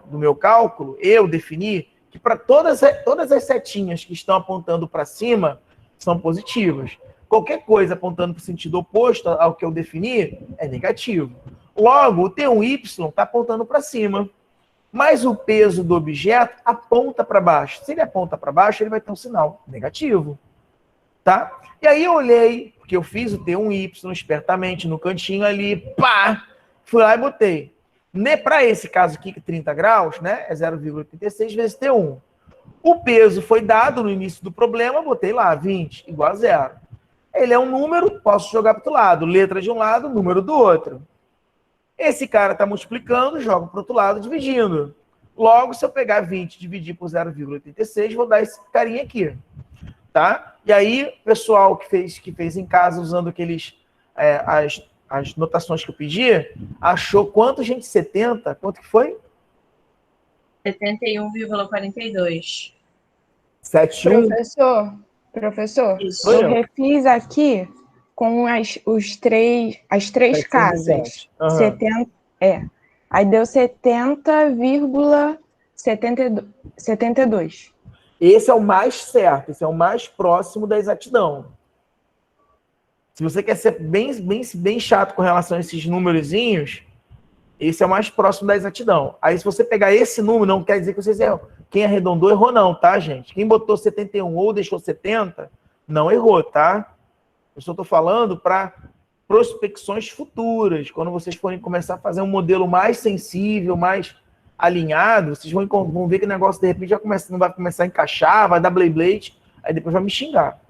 do meu cálculo, eu defini que para todas as setinhas que estão apontando para cima são positivas. Qualquer coisa apontando para o sentido oposto ao que eu defini é negativo. Logo, o T1Y está apontando para cima. Mas o peso do objeto aponta para baixo. Se ele aponta para baixo, ele vai ter um sinal negativo. Tá? E aí eu olhei, porque eu fiz o T1Y espertamente no cantinho ali, pá! Fui lá e botei. Para esse caso aqui, que 30 graus, né? É 0,86 vezes T1. O peso foi dado no início do problema, botei lá, 20, igual a 0. Ele é um número, posso jogar para o outro lado. Letra de um lado, número do outro. Esse cara está multiplicando, jogo para o outro lado, dividindo. Logo, se eu pegar 20 e dividir por 0,86, vou dar esse carinha aqui. Tá? E aí, o pessoal que fez em casa, usando as notações que eu pedi, achou quanto, gente? 70? Quanto que foi? 71,42. 71. Professor, Isso. eu refiz aqui com as três 707. casas. Aham. 70, aí deu 70,72. Esse é o mais certo, esse é o mais próximo da exatidão. Se você quer ser bem chato com relação a esses númerozinhos, esse é o mais próximo da exatidão. Aí, se você pegar esse número, não quer dizer que vocês erram. Quem arredondou, errou não, tá, gente? Quem botou 71 ou deixou 70, não errou, tá? Eu só estou falando para prospecções futuras. Quando vocês forem começar a fazer um modelo mais sensível, mais alinhado, vocês vão ver que o negócio, de repente, não vai começar a encaixar, vai dar blade, aí depois vai me xingar.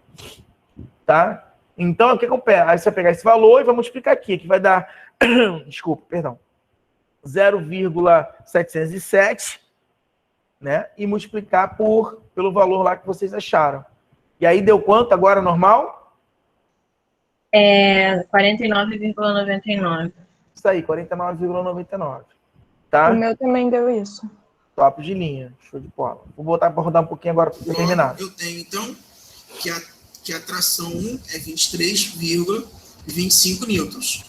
Tá? Então, o que eu pego? Aí você vai pegar esse valor e vai multiplicar aqui, que vai dar, desculpa, perdão, 0,707, né? E multiplicar pelo valor lá que vocês acharam. E aí deu quanto agora, normal? 49,99. Isso aí, 49,99. Tá? O meu também deu isso. Top de linha. Show de bola. Vou botar para rodar um pouquinho agora para terminar. Eu tenho, então, que a tração 1 é 23,25 newtons.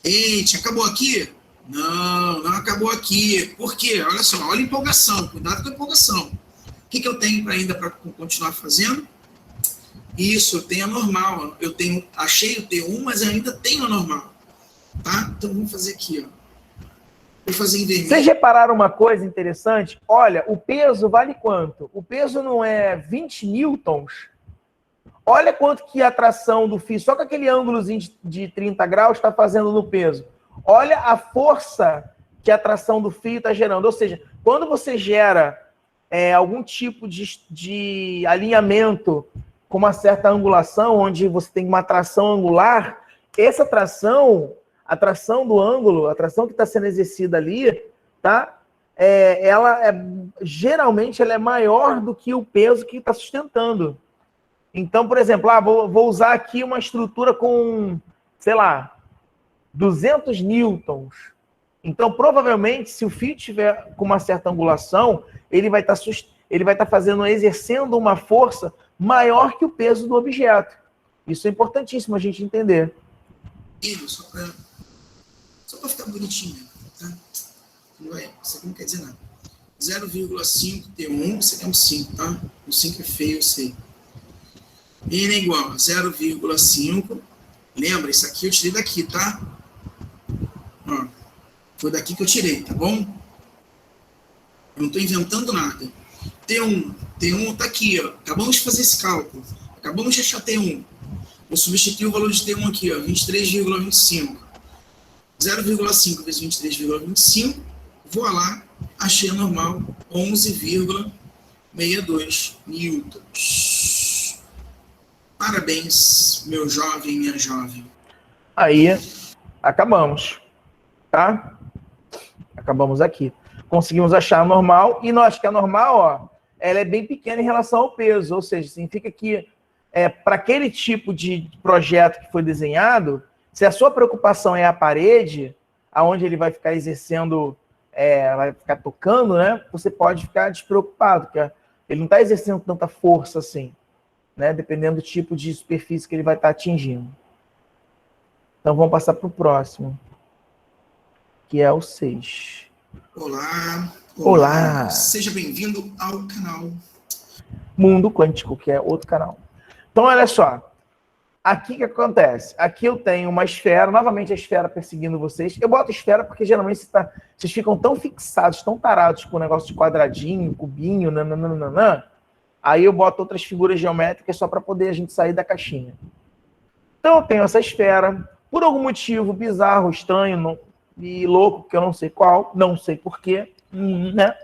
Eita, acabou aqui? Não acabou aqui. Por quê? Olha só, olha a empolgação. Cuidado com a empolgação. O que eu tenho ainda para continuar fazendo? Isso, eu tenho a normal. Achei o T1, mas eu ainda tenho a normal. Tá? Então, vamos fazer aqui, ó. Vou fazer em vermelho. Vocês repararam uma coisa interessante? Olha, o peso vale quanto? O peso não é 20 newtons? Olha quanto que a tração do fio, só com aquele ângulozinho de 30 graus, está fazendo no peso. Olha a força que a tração do fio está gerando. Ou seja, quando você gera algum tipo de alinhamento com uma certa angulação, onde você tem uma tração angular, essa tração, a tração do ângulo, a tração que está sendo exercida ali, tá? Geralmente ela é maior do que o peso que está sustentando. Então, por exemplo, vou usar aqui uma estrutura com, sei lá, 200 newtons. Então, provavelmente, se o fio tiver com uma certa angulação, ele vai estar exercendo uma força maior que o peso do objeto. Isso é importantíssimo a gente entender. Só para ficar bonitinho, tá? Isso aqui não quer dizer nada. 0,5 T1, isso aqui é um 5, tá? O 5 é feio, eu sei. N é igual a 0,5. Lembra, isso aqui eu tirei daqui, tá? Ó, foi daqui que eu tirei, tá bom? Eu não estou inventando nada. T1 tá aqui, ó. Acabamos de fazer esse cálculo. Acabamos de achar T1. Eu substituí o valor de T1 aqui, ó, 23,25. 0,5 vezes 23,25. Vou lá, achei a normal, 11,62 newtons. Parabéns, meu jovem, minha jovem. Aí, acabamos, tá? Acabamos aqui. Conseguimos achar a normal, e nós que a normal, ó, ela é bem pequena em relação ao peso, ou seja, significa que para aquele tipo de projeto que foi desenhado, se a sua preocupação é a parede, aonde ele vai ficar exercendo, vai ficar tocando, né? Você pode ficar despreocupado, porque ele não está exercendo tanta força assim, né? Dependendo do tipo de superfície que ele vai estar atingindo. Então vamos passar para o próximo, que é o 6. Olá. Seja bem-vindo ao canal Mundo Quântico, que é outro canal. Então, olha só. Aqui o que acontece? Aqui eu tenho uma esfera, novamente a esfera perseguindo vocês. Eu boto esfera porque geralmente vocês ficam tão fixados, tão tarados com o negócio de quadradinho, cubinho, nananana. Aí eu boto outras figuras geométricas só para poder a gente sair da caixinha. Então eu tenho essa esfera. Por algum motivo bizarro, estranho e louco, que eu não sei qual, não sei porquê, né?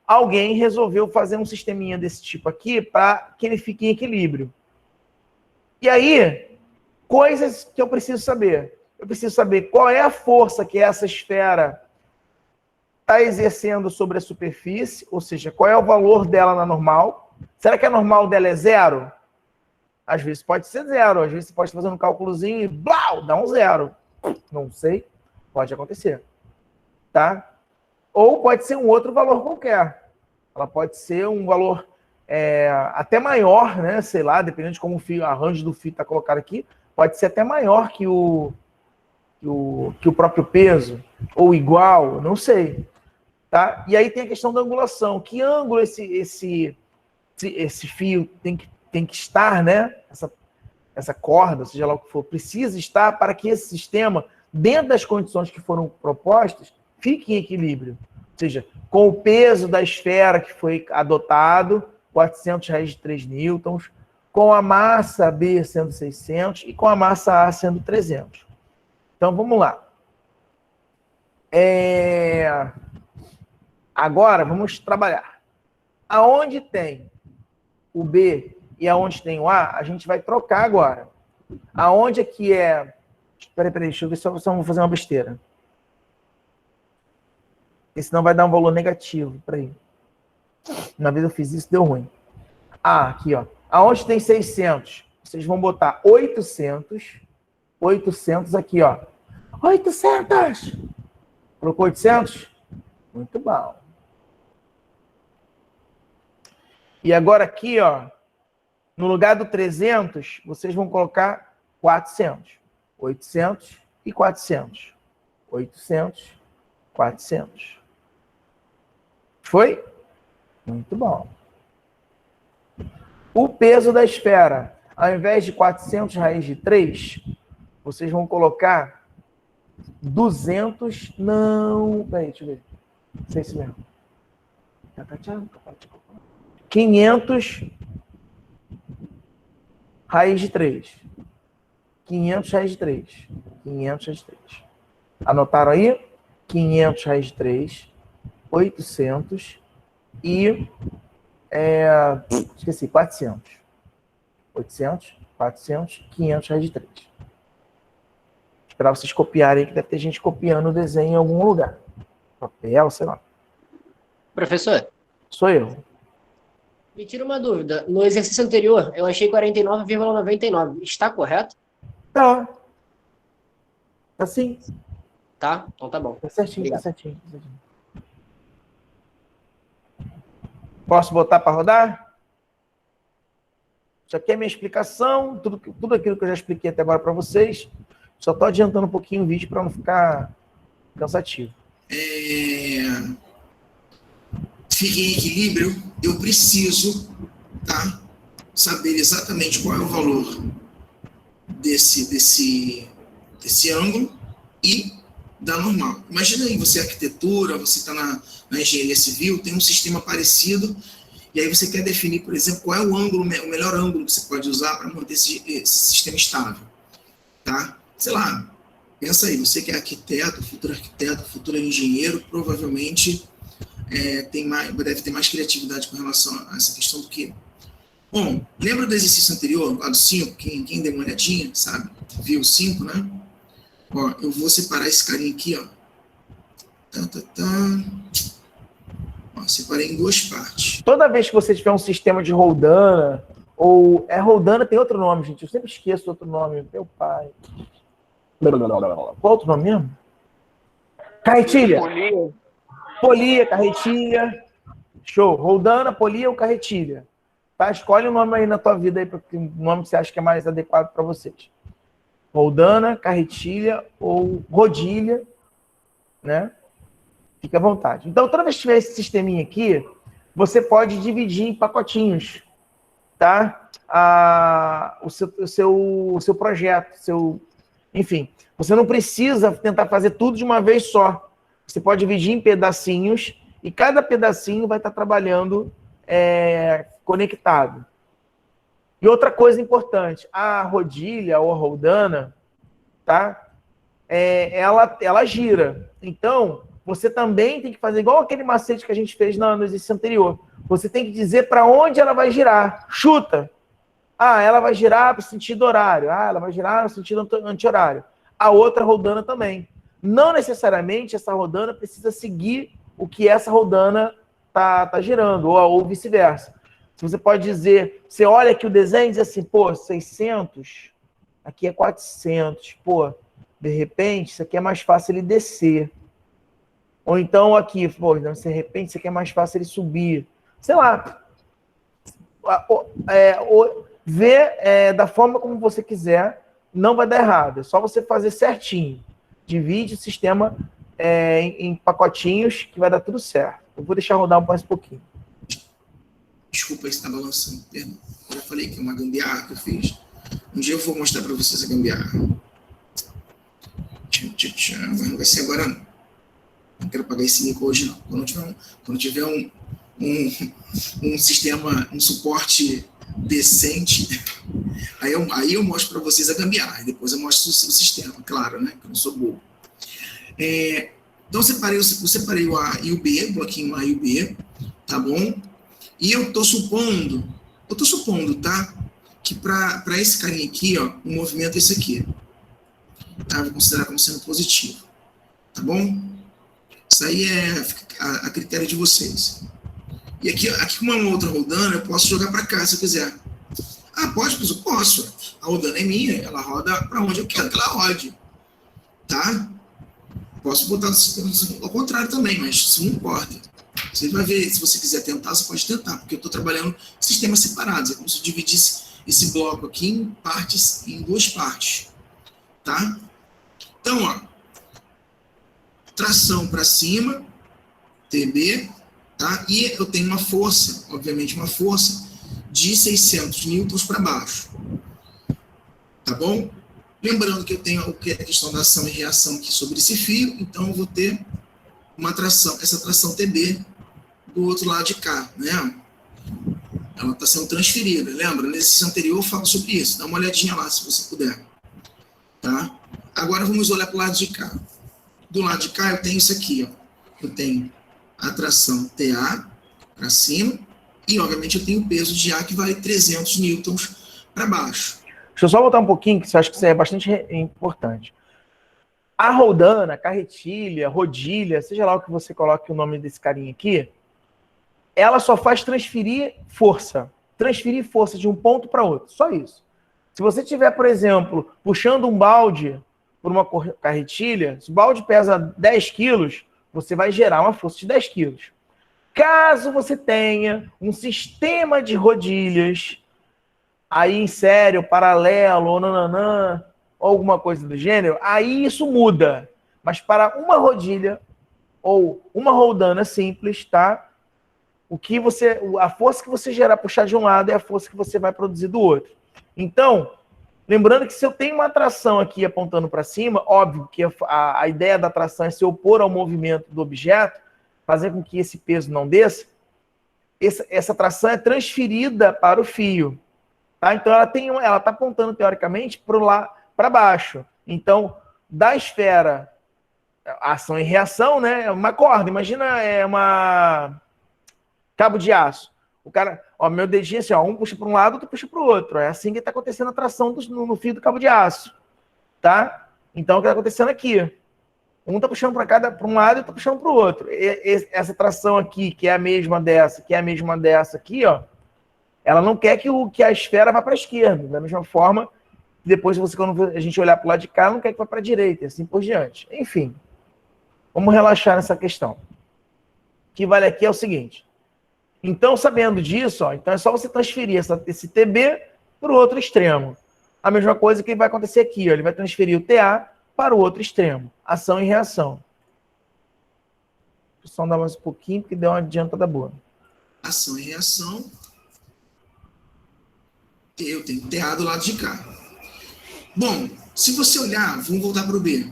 Alguém resolveu fazer um sisteminha desse tipo aqui para que ele fique em equilíbrio. E aí, coisas que eu preciso saber. Eu preciso saber qual é a força que essa esfera está exercendo sobre a superfície, ou seja, qual é o valor dela na normal. Será que a normal dela é 0? Às vezes pode ser 0, às vezes você pode fazer um cálculozinho e blau, dá um 0. Não sei, pode acontecer. Tá? ou pode ser um outro valor qualquer. Ela pode ser um valor até maior, né? Sei lá, dependendo de como o arranjo do fio está colocado aqui, pode ser até maior que o próprio peso, ou igual, não sei. Tá? E aí tem a questão da angulação. Que ângulo esse fio tem que estar, né? Essa corda, seja lá o que for, precisa estar para que esse sistema, dentro das condições que foram propostas, fique em equilíbrio. Ou seja, com o peso da esfera que foi adotado, 400 raiz de 3 newtons, com a massa B sendo 600 e com a massa A sendo 300. Então, vamos lá. Agora, vamos trabalhar. Aonde tem o B e aonde tem o A, a gente vai trocar agora. Aonde aqui é... Peraí, deixa eu ver se eu vou fazer uma besteira. Porque senão vai dar um valor negativo. Peraí. Uma vez eu fiz isso, deu ruim. Aqui, ó. Aonde tem 600, vocês vão botar 800. 800 aqui, ó. 800! Colocou 800? Muito bom. E agora aqui, ó, no lugar do 300, vocês vão colocar 400. 800 e 400. 800, 400. Foi? Muito bom. O peso da esfera, ao invés de 400 raiz de 3, vocês vão colocar 200... Não, peraí, deixa eu ver. Não sei se mesmo. 500 raiz de 3. 500 raiz de 3. 500 raiz de 3. Anotaram aí? 500 raiz de 3. 800 e... esqueci, 400. 800, 400, 500 raiz de 3. Esperar vocês copiarem, que deve ter gente copiando o desenho em algum lugar. Papel, sei lá. Professor? Sou eu. Me tira uma dúvida. No exercício anterior, eu achei 49,99. Está correto? Tá. Assim. Tá? Então tá bom. Tá certinho, Obrigado. tá certinho. Posso botar para rodar? Isso aqui é a minha explicação, tudo aquilo que eu já expliquei até agora para vocês. Só estou adiantando um pouquinho o vídeo para não ficar cansativo. Fique em equilíbrio, eu preciso, tá, saber exatamente qual é o valor desse ângulo e da normal. Imagina aí, você é arquitetura, você está na engenharia civil, tem um sistema parecido, e aí você quer definir, por exemplo, qual é o melhor ângulo que você pode usar para manter esse sistema estável. Tá? Sei lá, pensa aí, você que é arquiteto, futuro engenheiro, provavelmente deve ter mais criatividade com relação a essa questão do que... Bom, lembra do exercício anterior, lá do 5, quem deu uma olhadinha, sabe? Viu o 5, né? Ó, eu vou separar esse carinha aqui, ó. Ó, separei em duas partes. Toda vez que você tiver um sistema de Roldana, ou... Roldana tem outro nome, gente. Eu sempre esqueço outro nome. Meu pai. Qual outro nome mesmo? Carretilha. Polia, carretilha. Show. Roldana, polia ou carretilha. Tá? Escolhe o nome aí na tua vida, aí, o nome que você acha que é mais adequado para vocês. Roldana, carretilha ou rodilha, né? Fica à vontade. Então, toda vez que tiver esse sisteminha aqui, você pode dividir em pacotinhos, tá? O seu projeto, enfim. Você não precisa tentar fazer tudo de uma vez só. Você pode dividir em pedacinhos e cada pedacinho vai estar trabalhando conectado. E outra coisa importante, a rodilha ou a roldana, tá? Ela gira. Então, você também tem que fazer igual aquele macete que a gente fez no exercício anterior. Você tem que dizer para onde ela vai girar. Chuta. Ela vai girar para o sentido horário. Ela vai girar no sentido anti-horário. A outra roldana também. Não necessariamente essa roldana precisa seguir o que essa roldana tá girando, ou vice-versa. Você pode dizer, você olha aqui o desenho e diz assim, pô, 600, aqui é 400, pô, de repente, isso aqui é mais fácil ele descer. Ou então aqui, pô, de repente você quer mais fácil ele subir. Sei lá. Ver da forma como você quiser, não vai dar errado. É só você fazer certinho. Divide o sistema em pacotinhos que vai dar tudo certo. Eu vou deixar rodar mais um pouquinho. Desculpa aí se está balançando, perdão. Eu já falei que é uma gambiarra que eu fiz. Um dia eu vou mostrar para vocês a gambiarra. Mas não vai ser agora, não. Não quero pagar esse mico hoje, não. Quando tiver um sistema, um suporte decente, aí eu mostro para vocês a gambiarra. E depois eu mostro o sistema, claro, né? Que eu não sou bobo. Então, eu separei o A e o B, bloquinho A e o B, tá bom? E eu tô supondo, tá? Que para esse carinha aqui, ó, o movimento é esse aqui. Tá? Vou considerar como sendo positivo. Tá bom? Isso aí é a critério de vocês. E aqui com uma outra rodana, eu posso jogar para cá, se eu quiser. Ah, pode? Eu posso. A rodana é minha, ela roda para onde eu quero que ela rode. Tá? Posso botar ao contrário também, mas isso não importa. Você vai ver, se você quiser tentar, você pode tentar, porque eu estou trabalhando sistemas separados. É como se eu dividisse esse bloco aqui em duas partes. Tá? Então, ó, tração para cima, TB, tá? E eu tenho uma força, obviamente uma força, de 600 newtons para baixo. Tá bom? Lembrando que eu tenho a questão da ação e reação aqui sobre esse fio, então eu vou ter uma tração, essa tração TB do outro lado de cá, né? Ela está sendo transferida, lembra? Nesse anterior eu falo sobre isso, dá uma olhadinha lá se você puder. Tá? Agora vamos olhar para o lado de cá. Do lado de cá eu tenho isso aqui, ó. Eu tenho a tração TA para cima e, obviamente, eu tenho o peso de A que vai 300 newtons para baixo. Deixa eu só voltar um pouquinho, que eu acho que isso é bastante importante. A roldana, carretilha, rodilha, seja lá o que você coloque o nome desse carinha aqui, ela só faz transferir força de um ponto para outro, só isso. Se você tiver, por exemplo, puxando um balde por uma carretilha, se o balde pesa 10 quilos, você vai gerar uma força de 10 quilos. Caso você tenha um sistema de rodilhas aí em série, paralelo, ou nananã, ou alguma coisa do gênero, aí isso muda. Mas para uma rodilha ou uma roldana simples, tá? A força que você gerar puxar de um lado é a força que você vai produzir do outro. Então, lembrando que se eu tenho uma tração aqui apontando para cima, óbvio que a ideia da tração é se opor ao movimento do objeto, fazer com que esse peso não desça, essa tração é transferida para o fio. Tá? Então, ela está apontando, teoricamente, para baixo. Então, da esfera, ação e reação, né? É uma corda. Imagina uma cabo de aço. O cara, ó, meu dedinho assim, ó, um puxa para um lado, outro puxa para o outro. É assim que está acontecendo a tração no fio do cabo de aço. Tá? Então, o que está acontecendo aqui? Um está puxando para um lado e está puxando para o outro. Essa tração aqui, que é a mesma dessa, aqui, ó, ela não quer que a esfera vá para a esquerda. Da mesma forma, depois, quando a gente olhar para o lado de cá, ela não quer que vá para a direita, e assim por diante. Enfim, vamos relaxar nessa questão. O que vale aqui é o seguinte. Então, sabendo disso, ó, então é só você transferir esse TB para o outro extremo. A mesma coisa que vai acontecer aqui. Ó, ele vai transferir o TA para o outro extremo. Ação e reação. Deixa eu só dar mais um pouquinho, porque deu uma adiantada boa. Ação e reação. Eu tenho TA do lado de cá. Bom, se você olhar, vamos voltar para o B.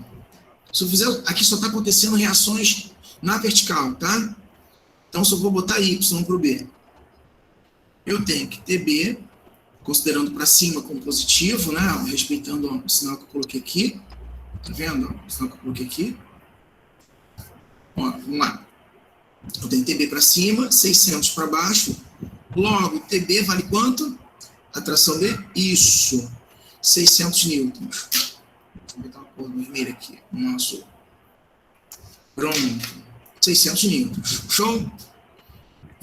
Se eu fizer, aqui só está acontecendo reações na vertical, tá? Então, só vou botar Y para o B. Eu tenho que ter B, considerando para cima como positivo, né? Respeitando o sinal que eu coloquei aqui. Tá vendo? O sinal que eu coloquei aqui. Ó, vamos lá. Eu tenho TB para cima, 600 para baixo. Logo, TB vale quanto? Atração B? Isso. 600 newtons. Deixa eu botar uma cor vermelha aqui. Um azul. Pronto. 600 newtons. Show?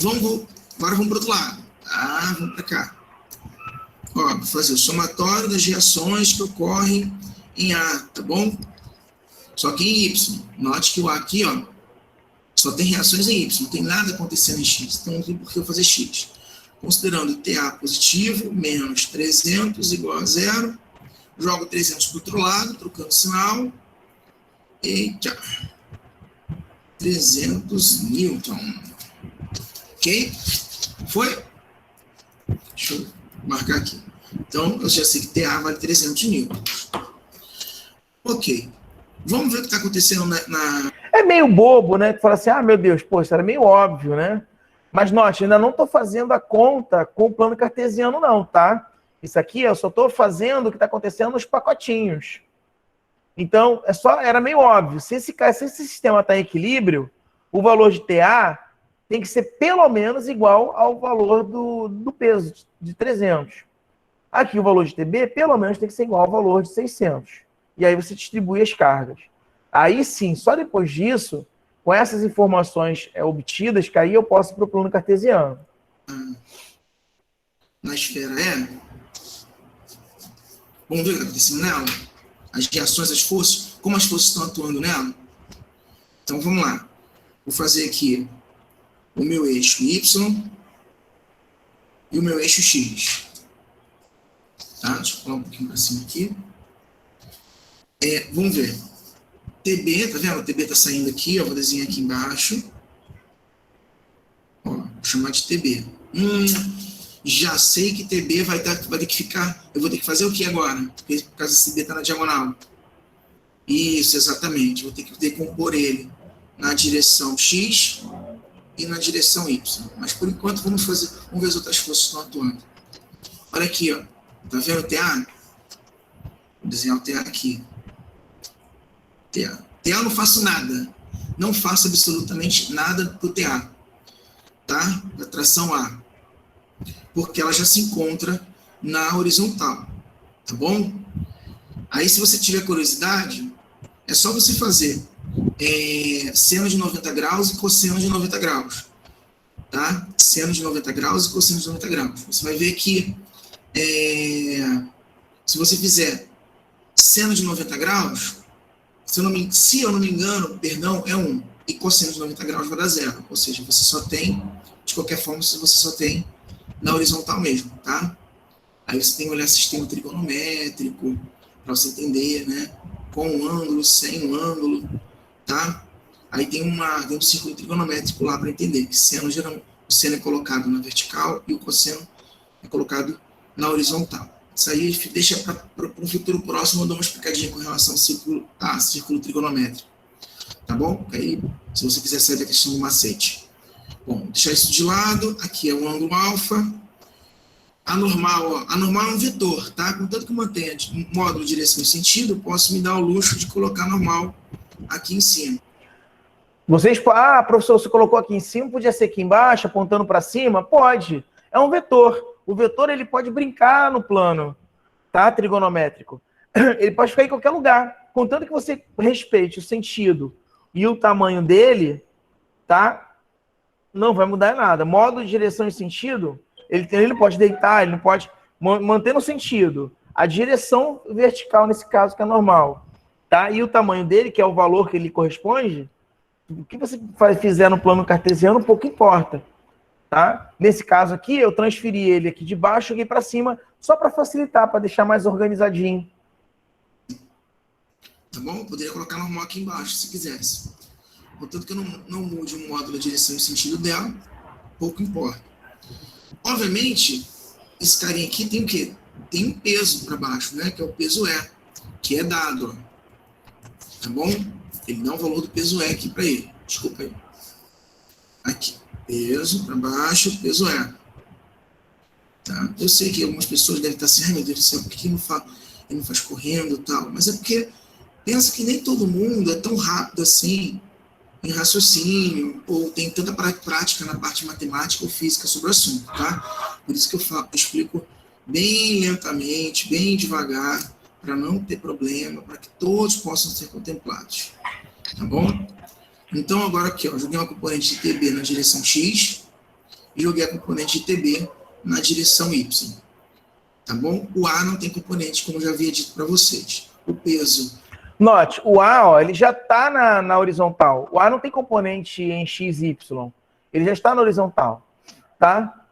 Agora vamos para o outro lado. Ah, vamos para cá. Ó, vou fazer o somatório das reações que ocorrem em A, tá bom? Só que em Y. Note que o A aqui, ó, Só tem reações em Y, não tem nada acontecendo em X, então não tem por que eu fazer X. Considerando TA positivo, menos 300 igual a 0, jogo 300 para o outro lado, trocando sinal, e tchau. 300 Newton. Ok? Foi? Deixa eu marcar aqui. Então, eu já sei que TA vale 300 Newton. Ok. Vamos ver o que está acontecendo na... É meio bobo, né? Tu fala assim, meu Deus, pô, isso era meio óbvio, né? Mas, note, ainda não estou fazendo a conta com o plano cartesiano, não, tá? Isso aqui eu só estou fazendo o que está acontecendo nos pacotinhos. Então, era meio óbvio. Se esse sistema está em equilíbrio, o valor de TA tem que ser pelo menos igual ao valor do peso, de 300. Aqui o valor de TB, pelo menos, tem que ser igual ao valor de 600. E aí você distribui as cargas. Aí sim, só depois disso, com essas informações obtidas, que aí eu posso ir para o plano cartesiano. Na esfera E, vamos ver o que está acontecendo nela? As reações, as forças, como as forças estão atuando nela? Então vamos lá. Vou fazer aqui o meu eixo Y e o meu eixo X. Tá? Deixa eu colar um pouquinho para cima aqui. Vamos ver. TB, tá vendo? O TB está saindo aqui, ó, vou desenhar aqui embaixo. Ó, vou chamar de TB. Já sei que TB vai ter que ficar... Eu vou ter que fazer o que agora? Porque por causa desse TB está na diagonal. Isso, exatamente. Vou ter que decompor ele na direção X e na direção Y. Mas por enquanto vamos ver as outras forças que estão atuando. Olha aqui, ó. Tá vendo o TA? Vou desenhar o TA aqui. TA. TA eu não faço nada. Não faço absolutamente nada para o TA. Tá? Da tração A. Porque ela já se encontra na horizontal. Tá bom? Aí, se você tiver curiosidade, é só você fazer seno de 90 graus e cosseno de 90 graus. Tá? Seno de 90 graus e cosseno de 90 graus. Você vai ver que se você fizer seno de 90 graus, se eu não me engano, perdão, é 1. E cosseno de 90 graus vai dar 0. Ou seja, você só tem, de qualquer forma, você só tem na horizontal mesmo, tá? Aí você tem que olhar sistema trigonométrico, para você entender, né? Com um ângulo, sem um ângulo, tá? Aí tem um círculo trigonométrico lá para entender que o seno é colocado na vertical e o cosseno é colocado na horizontal. Isso aí deixa para um futuro próximo, eu dou uma explicadinha com relação ao círculo trigonométrico. Tá bom? Aí, se você quiser saber a questão do macete. Bom, deixar isso de lado. Aqui é o ângulo alfa. A normal é um vetor, tá? Contanto que eu mantenha módulo, direção e sentido, eu posso me dar o luxo de colocar normal aqui em cima. Professor, você colocou aqui em cima, podia ser aqui embaixo, apontando para cima? Pode. É um vetor. O vetor, ele pode brincar no plano, tá? Trigonométrico. Ele pode ficar em qualquer lugar. Contanto que você respeite o sentido e o tamanho dele, tá? Não vai mudar nada. Módulo de direção e sentido, ele pode deitar, ele não pode manter no sentido. A direção vertical, nesse caso, que é normal, tá? E o tamanho dele, que é o valor que ele corresponde, o que você fizer no plano cartesiano, pouco importa. Tá? Nesse caso aqui, eu transferi ele aqui de baixo, joguei para cima, só para facilitar, para deixar mais organizadinho. Tá bom? Eu poderia colocar normal aqui embaixo, se quisesse. Contanto que eu não mude o módulo, a direção e o sentido dela, pouco importa. Obviamente, esse carinha aqui tem o quê? Tem um peso para baixo, né? Que é o peso E, que é dado. Ó. Tá bom? Ele dá o valor do peso E aqui para ele. Desculpa aí. Aqui. Peso para baixo, peso E. Tá? Eu sei que algumas pessoas devem estar assim, meu Deus do céu, por que ele não faz correndo e tal? Mas é porque pensa que nem todo mundo é tão rápido assim em raciocínio, ou tem tanta prática na parte matemática ou física sobre o assunto, tá? Por isso que eu explico bem lentamente, bem devagar, para não ter problema, para que todos possam ser contemplados. Tá bom? Então, agora aqui, ó, joguei uma componente de TB na direção X e joguei a componente de TB na direção Y. Tá bom? O A não tem componente, como eu já havia dito para vocês. O peso Note, o A, ó, ele já está na horizontal. O A não tem componente em x, y. Ele já está na horizontal, tá?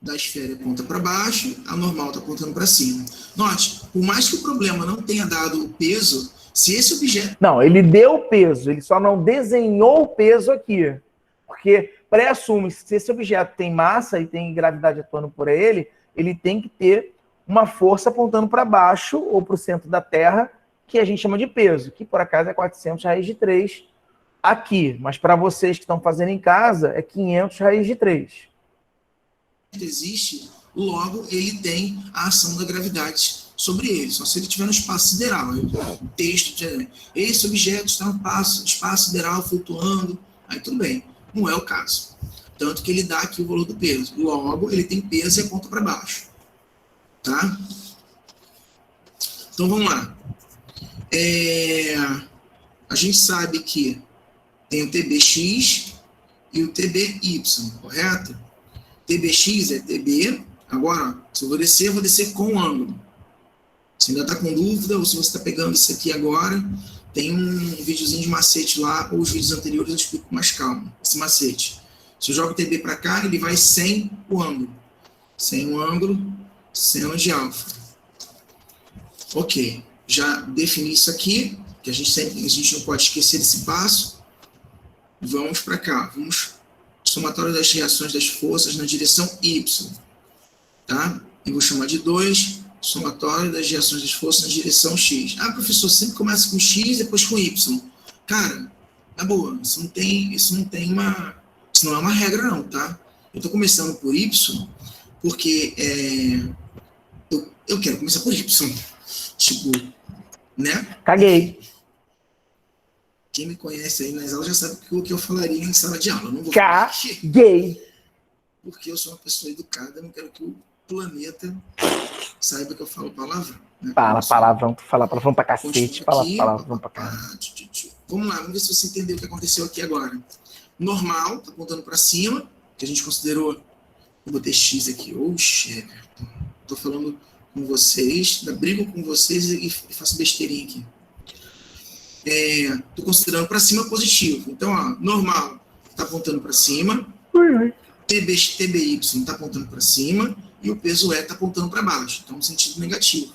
Da esfera aponta para baixo, a normal está apontando para cima. Note, por mais que o problema não tenha dado o peso, se esse objeto... Não, ele deu o peso, ele só não desenhou o peso aqui. Porque pré-assume que se esse objeto tem massa e tem gravidade atuando por ele, ele tem que ter uma força apontando para baixo ou para o centro da Terra, que a gente chama de peso, que por acaso é 400 raiz de 3 aqui. Mas para vocês que estão fazendo em casa, é 500 raiz de 3. Existe, logo ele tem a ação da gravidade sobre ele, só se ele estiver no espaço sideral. O texto de esse objeto está no espaço sideral flutuando, aí tudo bem, não é o caso. Tanto que ele dá aqui o valor do peso. Logo, ele tem peso e aponta para baixo. Tá? Então, vamos lá. A gente sabe que tem o TBX e o TBY, correto? TBX é TB. Agora, se eu vou descer com o ângulo. Se ainda está com dúvida, ou se você está pegando isso aqui agora, tem um videozinho de macete lá, ou os vídeos anteriores eu explico com mais calma, esse macete. Se eu jogo o TB para cá, ele vai sem o ângulo. Sem o ângulo, seno de alfa. Ok, já defini isso aqui, que a gente não pode esquecer desse passo. Vamos para cá, vamos somatório das reações das forças na direção Y. Tá? Eu vou chamar de 2, somatório das reações das forças na direção X. Ah, professor, sempre começa com X, depois com Y. Cara, na boa, isso não é uma regra não, tá? Eu estou começando por Y, porque eu quero começar por Y. Tipo, né? Caguei. Quem me conhece aí nas aulas já sabe o que eu falaria em sala de aula. Eu não vou falar aqui, Caguei. porque eu sou uma pessoa educada, não quero que o planeta saiba que eu falo palavrão. Né? Fala palavrão, tu fala palavrão pra cacete, fala aqui, palavrão pra cacete. Vamos lá, vamos ver se você entendeu o que aconteceu aqui agora. Normal, tá apontando para cima, que a gente considerou. Eu botei X aqui. Oxe, tô falando com vocês, brigo com vocês e faço besteirinha aqui. Tô considerando para cima positivo. Então, ó, normal tá apontando para cima, TBY tá apontando para cima e o peso E tá apontando para baixo. Então, no sentido negativo.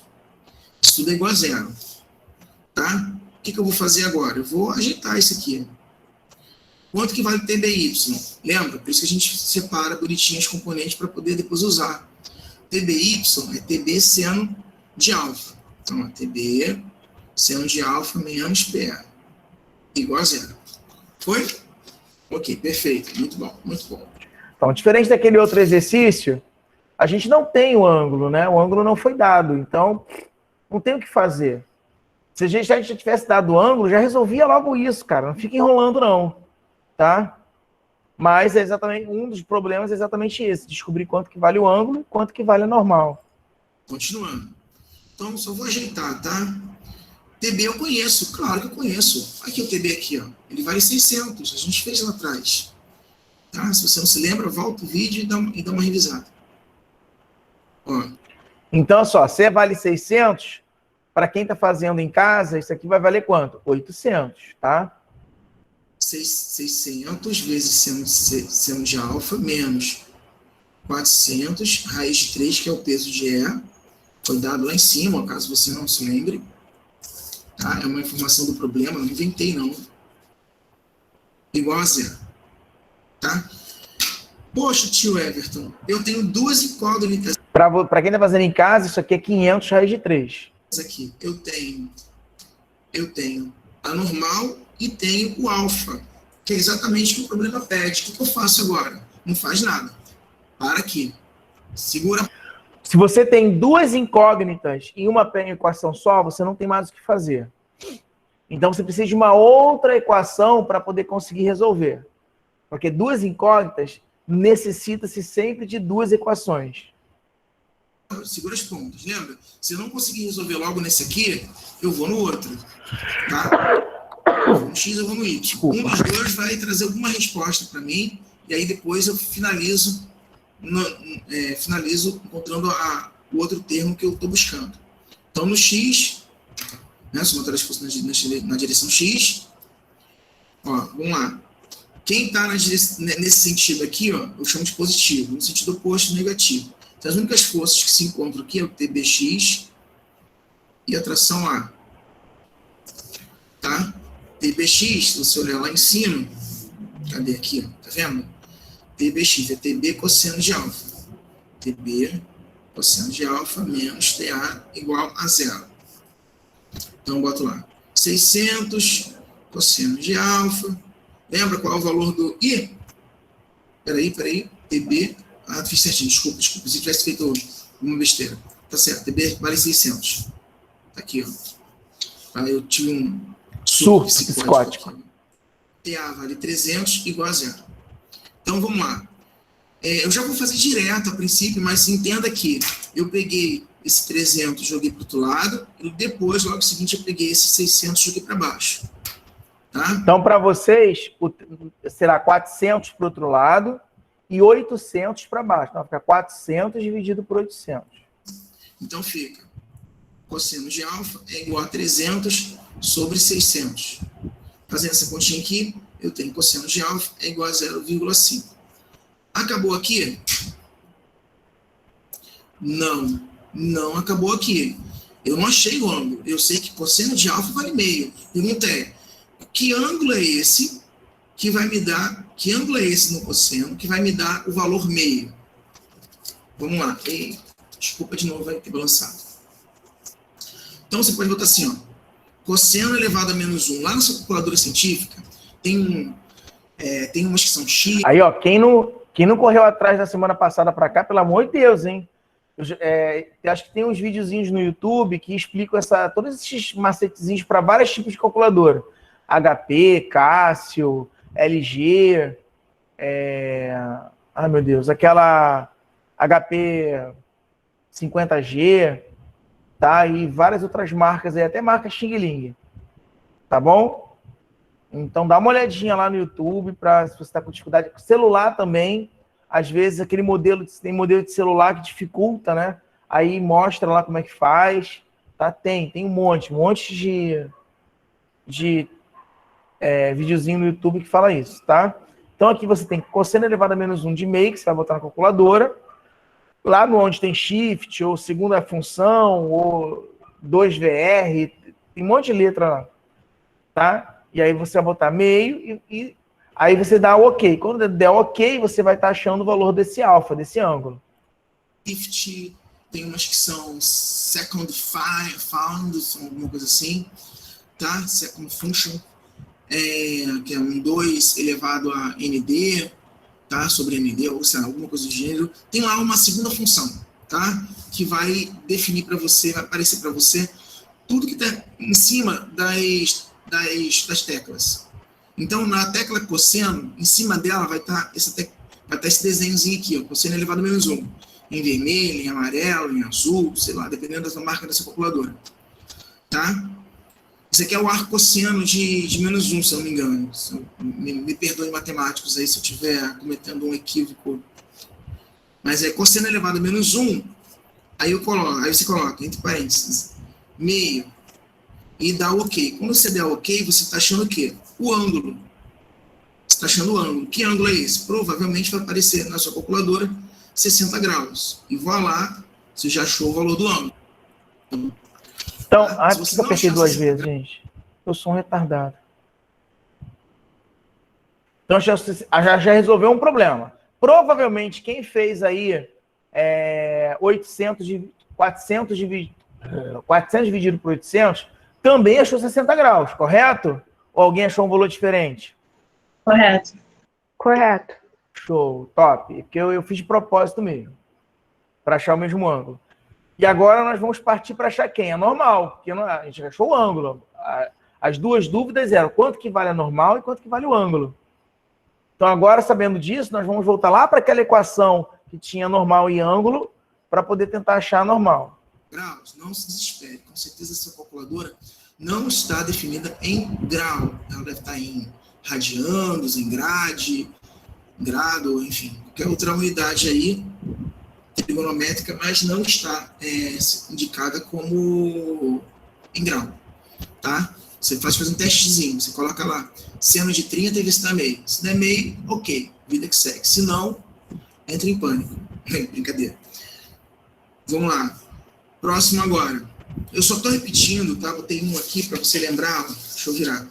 Isso tudo é igual a zero. Tá? O que eu vou fazer agora? Eu vou ajeitar isso aqui. Quanto que vale TBY? Lembra? Por isso que a gente separa bonitinho os componentes para poder depois usar. TBY é TB seno de alfa. Então, ó, TB seno de alfa menos PE igual a zero. Foi? Ok, perfeito. Muito bom, muito bom. Então, diferente daquele outro exercício, a gente não tem o ângulo, né? O ângulo não foi dado, então não tem o que fazer. Se a gente já tivesse dado o ângulo, já resolvia logo isso, cara. Não fica enrolando, não. Tá? Mas é exatamente um dos problemas é exatamente esse, descobrir quanto que vale o ângulo e quanto que vale a normal. Continuando. Então, só vou ajeitar, tá? TB eu conheço, claro que eu conheço. Aqui o TB aqui, ó. Ele vale 600, a gente fez lá atrás. Tá? Se você não se lembra, volta o vídeo e dá uma revisada. Ó. Então, só, se vale 600, para quem está fazendo em casa, isso aqui vai valer quanto? 800, tá? 600 vezes seno de alfa menos 400, raiz de 3, que é o peso de E. Foi dado lá em cima, caso você não se lembre. Tá? É uma informação do problema, não inventei não. Igual a zero. Tá? Poxa, tio Everton, eu tenho duas incógnitas. Para quem está fazendo em casa, isso aqui é 500 raiz de 3. Aqui, eu tenho a normal e tenho o alfa, que é exatamente o que o problema pede. O que eu faço agora? Não faz nada. Para aqui. Segura. Se você tem duas incógnitas e uma equação só, você não tem mais o que fazer. Então, você precisa de uma outra equação para poder conseguir resolver. Porque duas incógnitas necessita-se sempre de duas equações. Segura as pontas, lembra? Se eu não conseguir resolver logo nesse aqui, eu vou no outro. Tá? No X eu vou no Y. Desculpa. Um dos dois vai trazer alguma resposta para mim, e aí depois eu finalizo encontrando o outro termo que eu estou buscando. Então, no X, né? Somatório das forças na direção X. Ó, vamos lá. Quem está nesse sentido aqui, ó, eu chamo de positivo, no sentido oposto, negativo. Então, as únicas forças que se encontram aqui é o TBX e a tração A. Tá? TBX, se você olhar lá em cima, cadê aqui, ó, tá vendo? TBX é TB cosseno de alfa. TB cosseno de alfa menos TA igual a 0. Então, boto lá. 600 cosseno de alfa. Lembra qual é o valor do I? Peraí. TB. Ah, fiz certinho. Desculpa. Se tivesse feito uma besteira. Tá certo. TB vale 600. Tá aqui, ó. Aí eu tive um surto psicótico. TA vale 300 igual a 0. Então, vamos lá. Eu já vou fazer direto a princípio, mas entenda que eu peguei esse 300, joguei para o outro lado, e depois, logo seguinte, eu peguei esse 600 e joguei para baixo. Tá? Então, para vocês, será 400 para o outro lado e 800 para baixo. Então, fica 400 dividido por 800. Então, fica cosseno de alfa é igual a 300 sobre 600. Fazendo essa continha aqui, eu tenho cosseno de alfa é igual a 0,5. Acabou aqui? Não acabou aqui. Eu não achei o ângulo. Eu sei que cosseno de alfa vale meio. Pergunta é, que ângulo é esse que vai me dar, que ângulo é esse no cosseno que vai me dar o valor meio? Vamos lá. Desculpa de novo, vai ter balançado. Então, você pode botar assim, ó. Cosseno elevado a menos 1. Lá na sua calculadora científica, tem umas que são X. Aí, ó, quem não correu atrás da semana passada para cá, pelo amor de Deus, hein? Eu acho que tem uns videozinhos no YouTube que explicam todos esses macetezinhos para vários tipos de calculadora. HP, Cássio, LG, ai meu Deus, aquela HP 50G, tá? E várias outras marcas aí, até marca Xing Ling, tá bom? Então dá uma olhadinha lá no YouTube para se você está com dificuldade. Celular também, às vezes tem modelo de celular que dificulta, né? Aí mostra lá como é que faz, tá? Tem um monte de videozinho no YouTube que fala isso, tá? Então aqui você tem cosseno elevado a menos 1 de meio, que você vai botar na calculadora. Lá no onde tem shift, ou segunda função, ou 2VR, tem um monte de letra lá, tá? E aí você vai botar meio e aí você dá o OK. Quando der OK, você vai estar achando o valor desse alfa, desse ângulo. Shift, tem umas que são second found, alguma coisa assim, tá? Second function, que é um 2 elevado a ND, tá? Sobre ND, ou sei lá, alguma coisa do gênero. Tem lá uma segunda função, tá? Que vai definir para você, vai aparecer para você tudo que está em cima das teclas. Então, na tecla cosseno, em cima dela vai estar esse desenhozinho aqui, ó, cosseno elevado a menos 1. Em vermelho, em amarelo, em azul, sei lá, dependendo da marca dessa calculadora. Tá? Isso aqui é o arco cosseno de menos 1, se eu não me engano. Me perdoem matemáticos aí se eu estiver cometendo um equívoco. Mas é cosseno elevado a menos 1, aí você coloca, entre parênteses, meio, e dá o OK. Quando você der o OK, você está achando o quê? O ângulo. Você está achando o ângulo. Que ângulo é esse? Provavelmente vai aparecer na sua calculadora 60 graus. E voilá, você já achou o valor do ângulo. Então, por que eu apertei 2 vezes, gente? Eu sou um retardado. Então, já resolveu um problema. Provavelmente, quem fez aí 400 dividido por 800, também achou 60 graus, correto? Ou alguém achou um valor diferente? Correto. Show, top. Porque eu fiz de propósito mesmo, para achar o mesmo ângulo. E agora nós vamos partir para achar quem? É normal, porque a gente achou o ângulo. As duas dúvidas eram quanto que vale a normal e quanto que vale o ângulo. Então agora, sabendo disso, nós vamos voltar lá para aquela equação que tinha normal e ângulo para poder tentar achar a normal. Graus, não se desespere. Com certeza essa calculadora não está definida em grau. Ela deve estar em radianos, em grado, enfim, qualquer outra unidade aí trigonométrica, mas não está indicada como em grau. tá? Você faz um testezinho, você coloca lá, seno de 30 e vê se dá meio. Se der meio, ok, vida que segue. Se não, entra em pânico. Brincadeira. Vamos lá. Próximo agora. Eu só estou repetindo, tá? Botei um aqui para você lembrar. Ó. Deixa eu virar.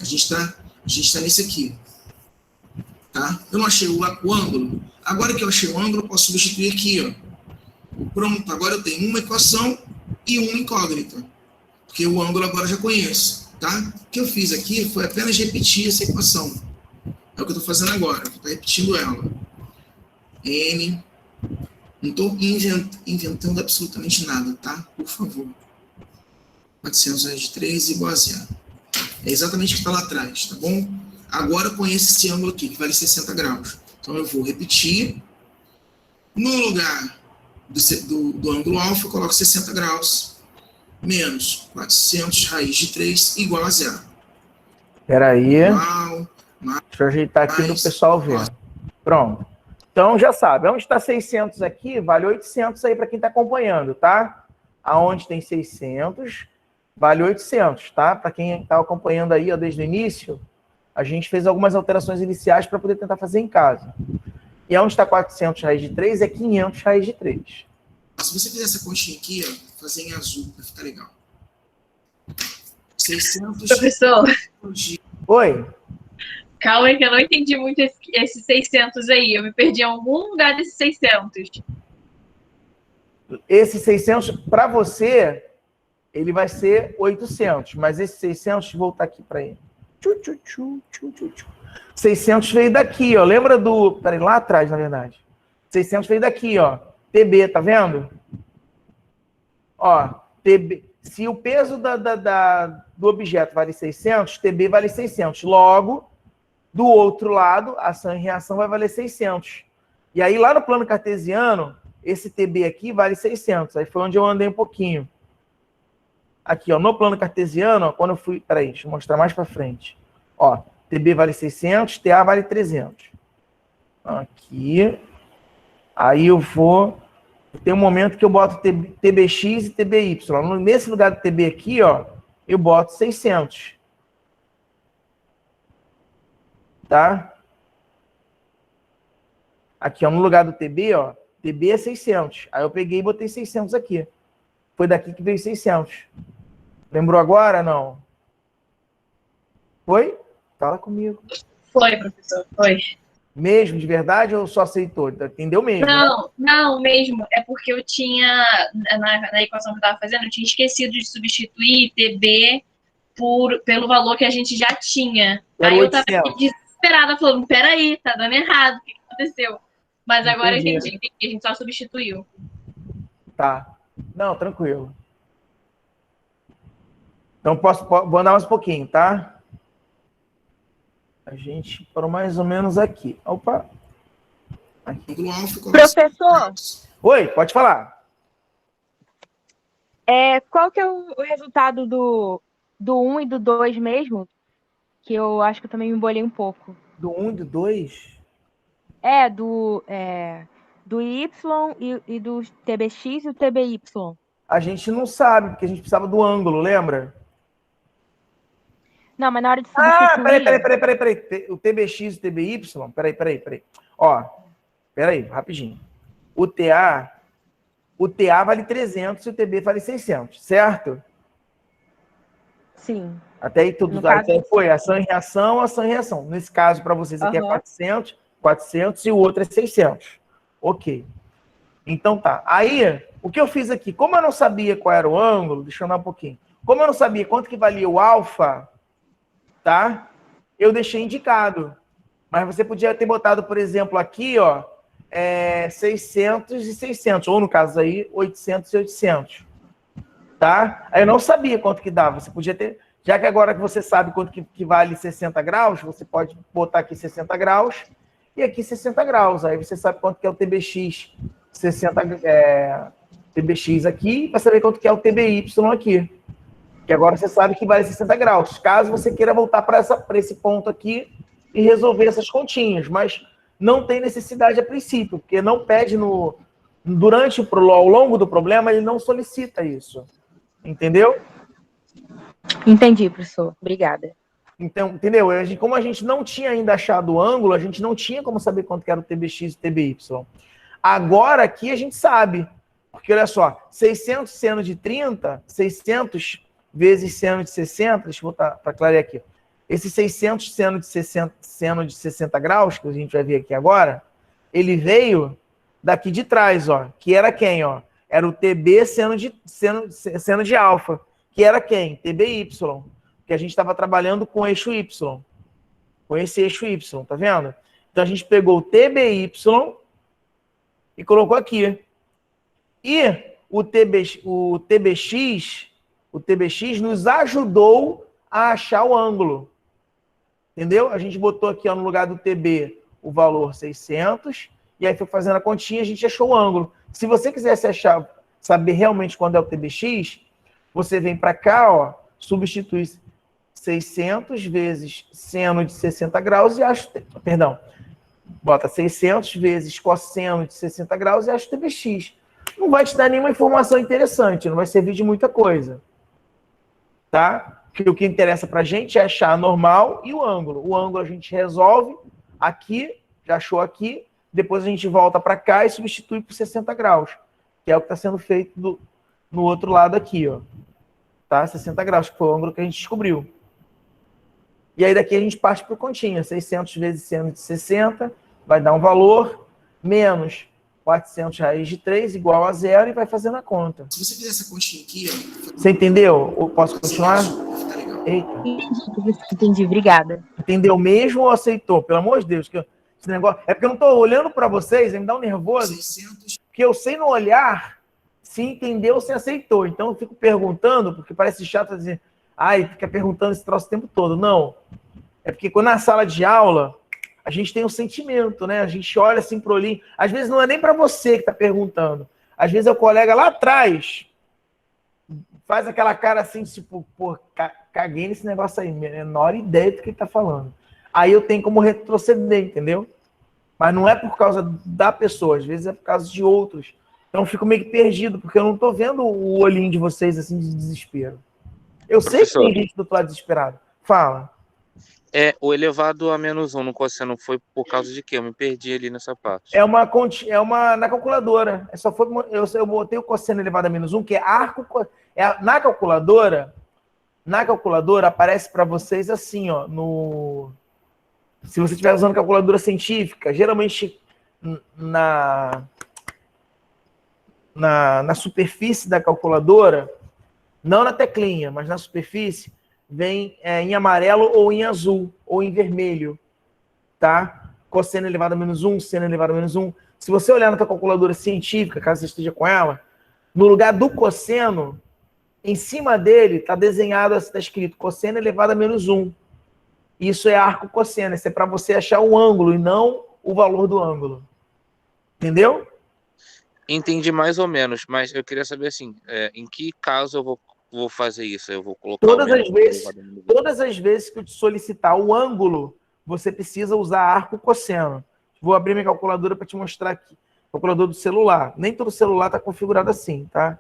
A gente tá nesse aqui. Tá? Eu não achei o ângulo. Agora que eu achei o ângulo, eu posso substituir aqui, ó. Pronto, agora eu tenho uma equação e uma incógnita. Porque o ângulo agora eu já conheço, tá? O que eu fiz aqui foi apenas repetir essa equação. É o que eu estou fazendo agora. Vou estar repetindo ela. N. Não estou inventando absolutamente nada, tá? Por favor. 400 raiz de 3 igual a zero. É exatamente o que está lá atrás, tá bom? Agora eu conheço esse ângulo aqui, que vale 60 graus. Então eu vou repetir. No lugar do ângulo alfa, eu coloco 60 graus menos 400 raiz de 3 igual a zero. Espera aí. Igual, deixa eu ajeitar aqui para o pessoal ver. Pronto. Então já sabe, onde está 600 aqui, vale 800 aí para quem está acompanhando, tá? Aonde tem 600, vale 800, tá? Para quem está acompanhando aí ó, desde o início, a gente fez algumas alterações iniciais para poder tentar fazer em casa. E onde está 400 raiz de 3 é 500 raiz de 3. Se você fizer essa continha aqui, ó, fazer em azul, vai ficar legal. 600... Professor. Oi? Calma aí que eu não entendi muito esse 600 aí. Eu me perdi em algum lugar desses 600. Esse 600, para você, ele vai ser 800. Mas esse 600, vou voltar aqui para ele. 600 veio daqui, ó. Lembra do... Peraí, lá atrás, na verdade. 600 veio daqui, ó. TB, tá vendo? Ó, TB. Se o peso do objeto vale 600, TB vale 600. Logo, do outro lado, ação e reação vai valer 600. E aí, lá no plano cartesiano, esse TB aqui vale 600. Aí foi onde eu andei um pouquinho. Aqui, ó, no plano cartesiano, ó, quando eu fui... Peraí, deixa eu mostrar mais para frente. Ó, TB vale 600, TA vale 300. Aqui. Aí eu vou... Tem um momento que eu boto TBX e TBY. Nesse lugar do TB aqui, ó, eu boto 600. Tá? Aqui, ó, no lugar do TB, ó, TB é 600. Aí eu peguei e botei 600 aqui. Foi daqui que veio 600. Lembrou agora? Não. Foi? Fala comigo. Foi, professor, foi. Mesmo, de verdade, ou só aceitou? Entendeu mesmo? Não, né? não, mesmo. É porque eu tinha, na equação que eu estava fazendo, eu tinha esquecido de substituir TB pelo valor que a gente já tinha. Era aí 800. eu estava desesperada, falando, peraí, tá dando errado, o que aconteceu? Mas agora eu entendi que a gente só substituiu. Tá. Não, tranquilo. Então, vou andar mais um pouquinho, tá? A gente parou mais ou menos aqui. Opa! Aqui. Professor, Oi, pode falar. qual que é o resultado do 1 e do 2 mesmo? Que eu acho que eu também me embolei um pouco. Do 1 e do 2? Do Y e do TBX e o TBY. A gente não sabe, porque a gente precisava do ângulo, lembra? Não, mas na hora de substituir... Peraí. O TBX e o TBY, peraí. Ó, peraí, rapidinho. O TA vale 300 e o TB vale 600, certo? Sim. Até aí tudo foi ação e reação. Nesse caso, para vocês aqui é 400 e o outro é 600. Ok. Então tá. Aí, o que eu fiz aqui? Como eu não sabia qual era o ângulo, deixa eu andar um pouquinho. Como eu não sabia quanto que valia o alfa, tá? Eu deixei indicado. Mas você podia ter botado, por exemplo, aqui, ó, 600 e 600. Ou, no caso aí, 800 e 800. Tá? Aí eu não sabia quanto que dava. Você podia ter... Já que agora que você sabe quanto que vale 60 graus, você pode botar aqui 60 graus e aqui 60 graus. Aí você sabe quanto que é o TBX, TBX aqui, para saber quanto que é o TBY aqui. Que agora você sabe que vale 60 graus. Caso você queira voltar para esse ponto aqui e resolver essas continhas. Mas não tem necessidade a princípio, porque não pede ao longo do problema, ele não solicita isso. Entendeu? Entendi, professor. Obrigada. Então, entendeu? Como a gente não tinha ainda achado o ângulo, a gente não tinha como saber quanto que era o TBX e o TBY. Agora aqui a gente sabe. Porque olha só, 600 seno de 30, 600 vezes seno de 60, deixa eu botar para clarear aqui. Esse 600 seno de 60 graus, que a gente vai ver aqui agora, ele veio daqui de trás, ó, que era quem, ó? Era o TB seno de alfa, que era quem? TBY, que a gente estava trabalhando com o eixo Y, com esse eixo Y, tá vendo? Então a gente pegou o TBY e colocou aqui. E o TBX nos ajudou a achar o ângulo. Entendeu? A gente botou aqui, ó, no lugar do TB o valor 600, e aí foi fazendo a continha, a gente achou o ângulo. Se você quisesse saber realmente quando é o TBX, você vem para cá, ó, substitui 600 vezes seno de 60 graus e acha... Perdão. Bota 600 vezes cosseno de 60 graus e acha o TBX. Não vai te dar nenhuma informação interessante, não vai servir de muita coisa. Tá? Porque o que interessa pra gente é achar a normal e o ângulo. O ângulo a gente resolve aqui, já achou aqui, depois a gente volta para cá e substitui por 60 graus, que é o que está sendo feito no outro lado aqui, ó. Tá? 60 graus, que foi o ângulo que a gente descobriu. E aí daqui a gente parte para o continha. 600 vezes seno de 60 vai dar um valor, menos 400 raiz de 3 igual a 0 e vai fazendo a conta. Se você fizer essa continha aqui, ó... Você entendeu? Ou posso continuar? Tá legal. Eita. Entendi, obrigada. Entendeu mesmo ou aceitou? Pelo amor de Deus, que esse negócio... É porque eu não estou olhando para vocês, me dá um nervoso. 600... Porque eu sei no olhar se entendeu ou se aceitou. Então eu fico perguntando, porque parece chato dizer, ai, fica perguntando esse troço o tempo todo. Não. É porque quando na sala de aula, a gente tem um sentimento, né? A gente olha assim pro olhinho. Às vezes não é nem para você que está perguntando. Às vezes é o colega lá atrás. Faz aquela cara assim, tipo, pô, caguei nesse negócio aí. Menor ideia do que ele tá falando. Aí eu tenho como retroceder, entendeu? Mas não é por causa da pessoa, às vezes é por causa de outros. Então eu fico meio que perdido, porque eu não tô vendo o olhinho de vocês assim de desespero. Eu sei que tem gente do outro lado desesperado. Fala. O elevado a -1 no cosseno foi por causa de quê? Eu me perdi ali nessa parte. É uma na calculadora. Eu botei o cosseno elevado a -1, que é arco. Na calculadora aparece para vocês assim, ó, se você estiver usando calculadora científica, geralmente na superfície da calculadora, não na teclinha, mas na superfície, vem em amarelo ou em azul, ou em vermelho, tá? Cosseno elevado a -1, seno elevado a -1. Se você olhar na tua calculadora científica, caso você esteja com ela, no lugar do cosseno, em cima dele está desenhado, está escrito cosseno elevado a -1. Isso é arco cosseno, isso é para você achar o ângulo e não o valor do ângulo. Entendeu? Entendi mais ou menos, mas eu queria saber assim, em que caso eu vou fazer isso? Eu vou colocar todas as vezes que eu te solicitar o ângulo, você precisa usar arco cosseno. Vou abrir minha calculadora para te mostrar aqui. Calculador do celular. Nem todo celular está configurado assim, tá?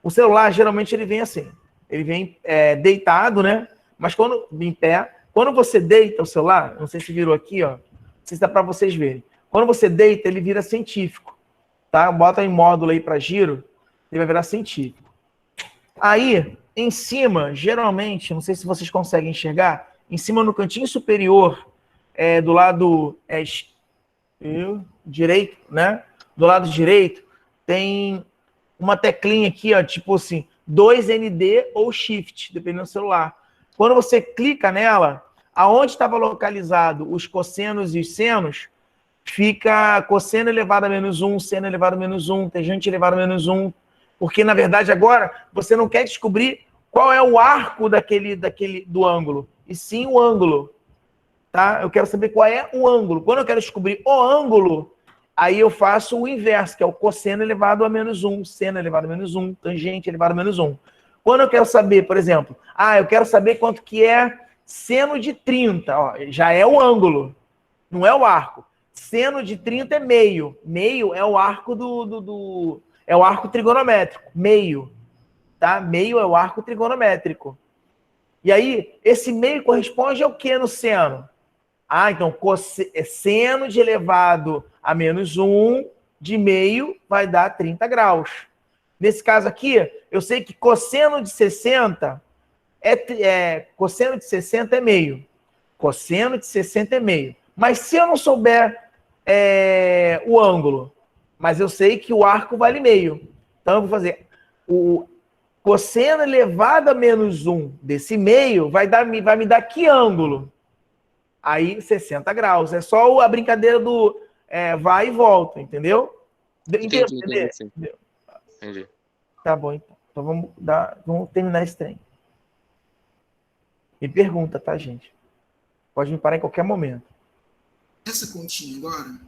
O celular, geralmente, ele vem assim. Ele vem deitado, né? Mas quando em pé, quando você deita o celular, não sei se virou aqui, ó. Não sei se dá para vocês verem. Quando você deita, ele vira científico. Tá? Bota em módulo aí para giro, ele vai virar científico. Aí, em cima, geralmente, não sei se vocês conseguem enxergar, em cima no cantinho superior, do lado direito, né? Do lado direito, tem uma teclinha aqui, ó, tipo assim, 2ND ou Shift, dependendo do celular. Quando você clica nela, aonde estava localizado os cossenos e os senos, fica cosseno elevado a -1, seno elevado a -1, tangente elevado a -1, porque, na verdade, agora, você não quer descobrir qual é o arco do ângulo, e sim o ângulo, tá? Eu quero saber qual é o ângulo. Quando eu quero descobrir o ângulo, aí eu faço o inverso, que é o cosseno elevado a -1, seno elevado a -1, tangente elevado a -1. Quando eu quero saber, por exemplo, eu quero saber quanto que é seno de 30, ó, já é o ângulo, não é o arco. Seno de 30 é meio. Meio é o arco é o arco trigonométrico. Meio. Tá? Meio é o arco trigonométrico. E aí, esse meio corresponde ao que no seno? Ah, então, seno de elevado a menos 1 de meio vai dar 30 graus. Nesse caso aqui, eu sei que cosseno de 60 cosseno de 60 é meio. Cosseno de 60 é meio. Mas se eu não souber o ângulo, mas eu sei que o arco vale meio. Então, eu vou fazer o cosseno elevado a menos 1 desse meio vai me dar que ângulo? Aí, 60 graus. É só a brincadeira do vai e volta, entendeu? Entendi. Tá bom, então. Então vamos terminar esse trem. Me pergunta, tá, gente? Pode me parar em qualquer momento. Essa continha agora,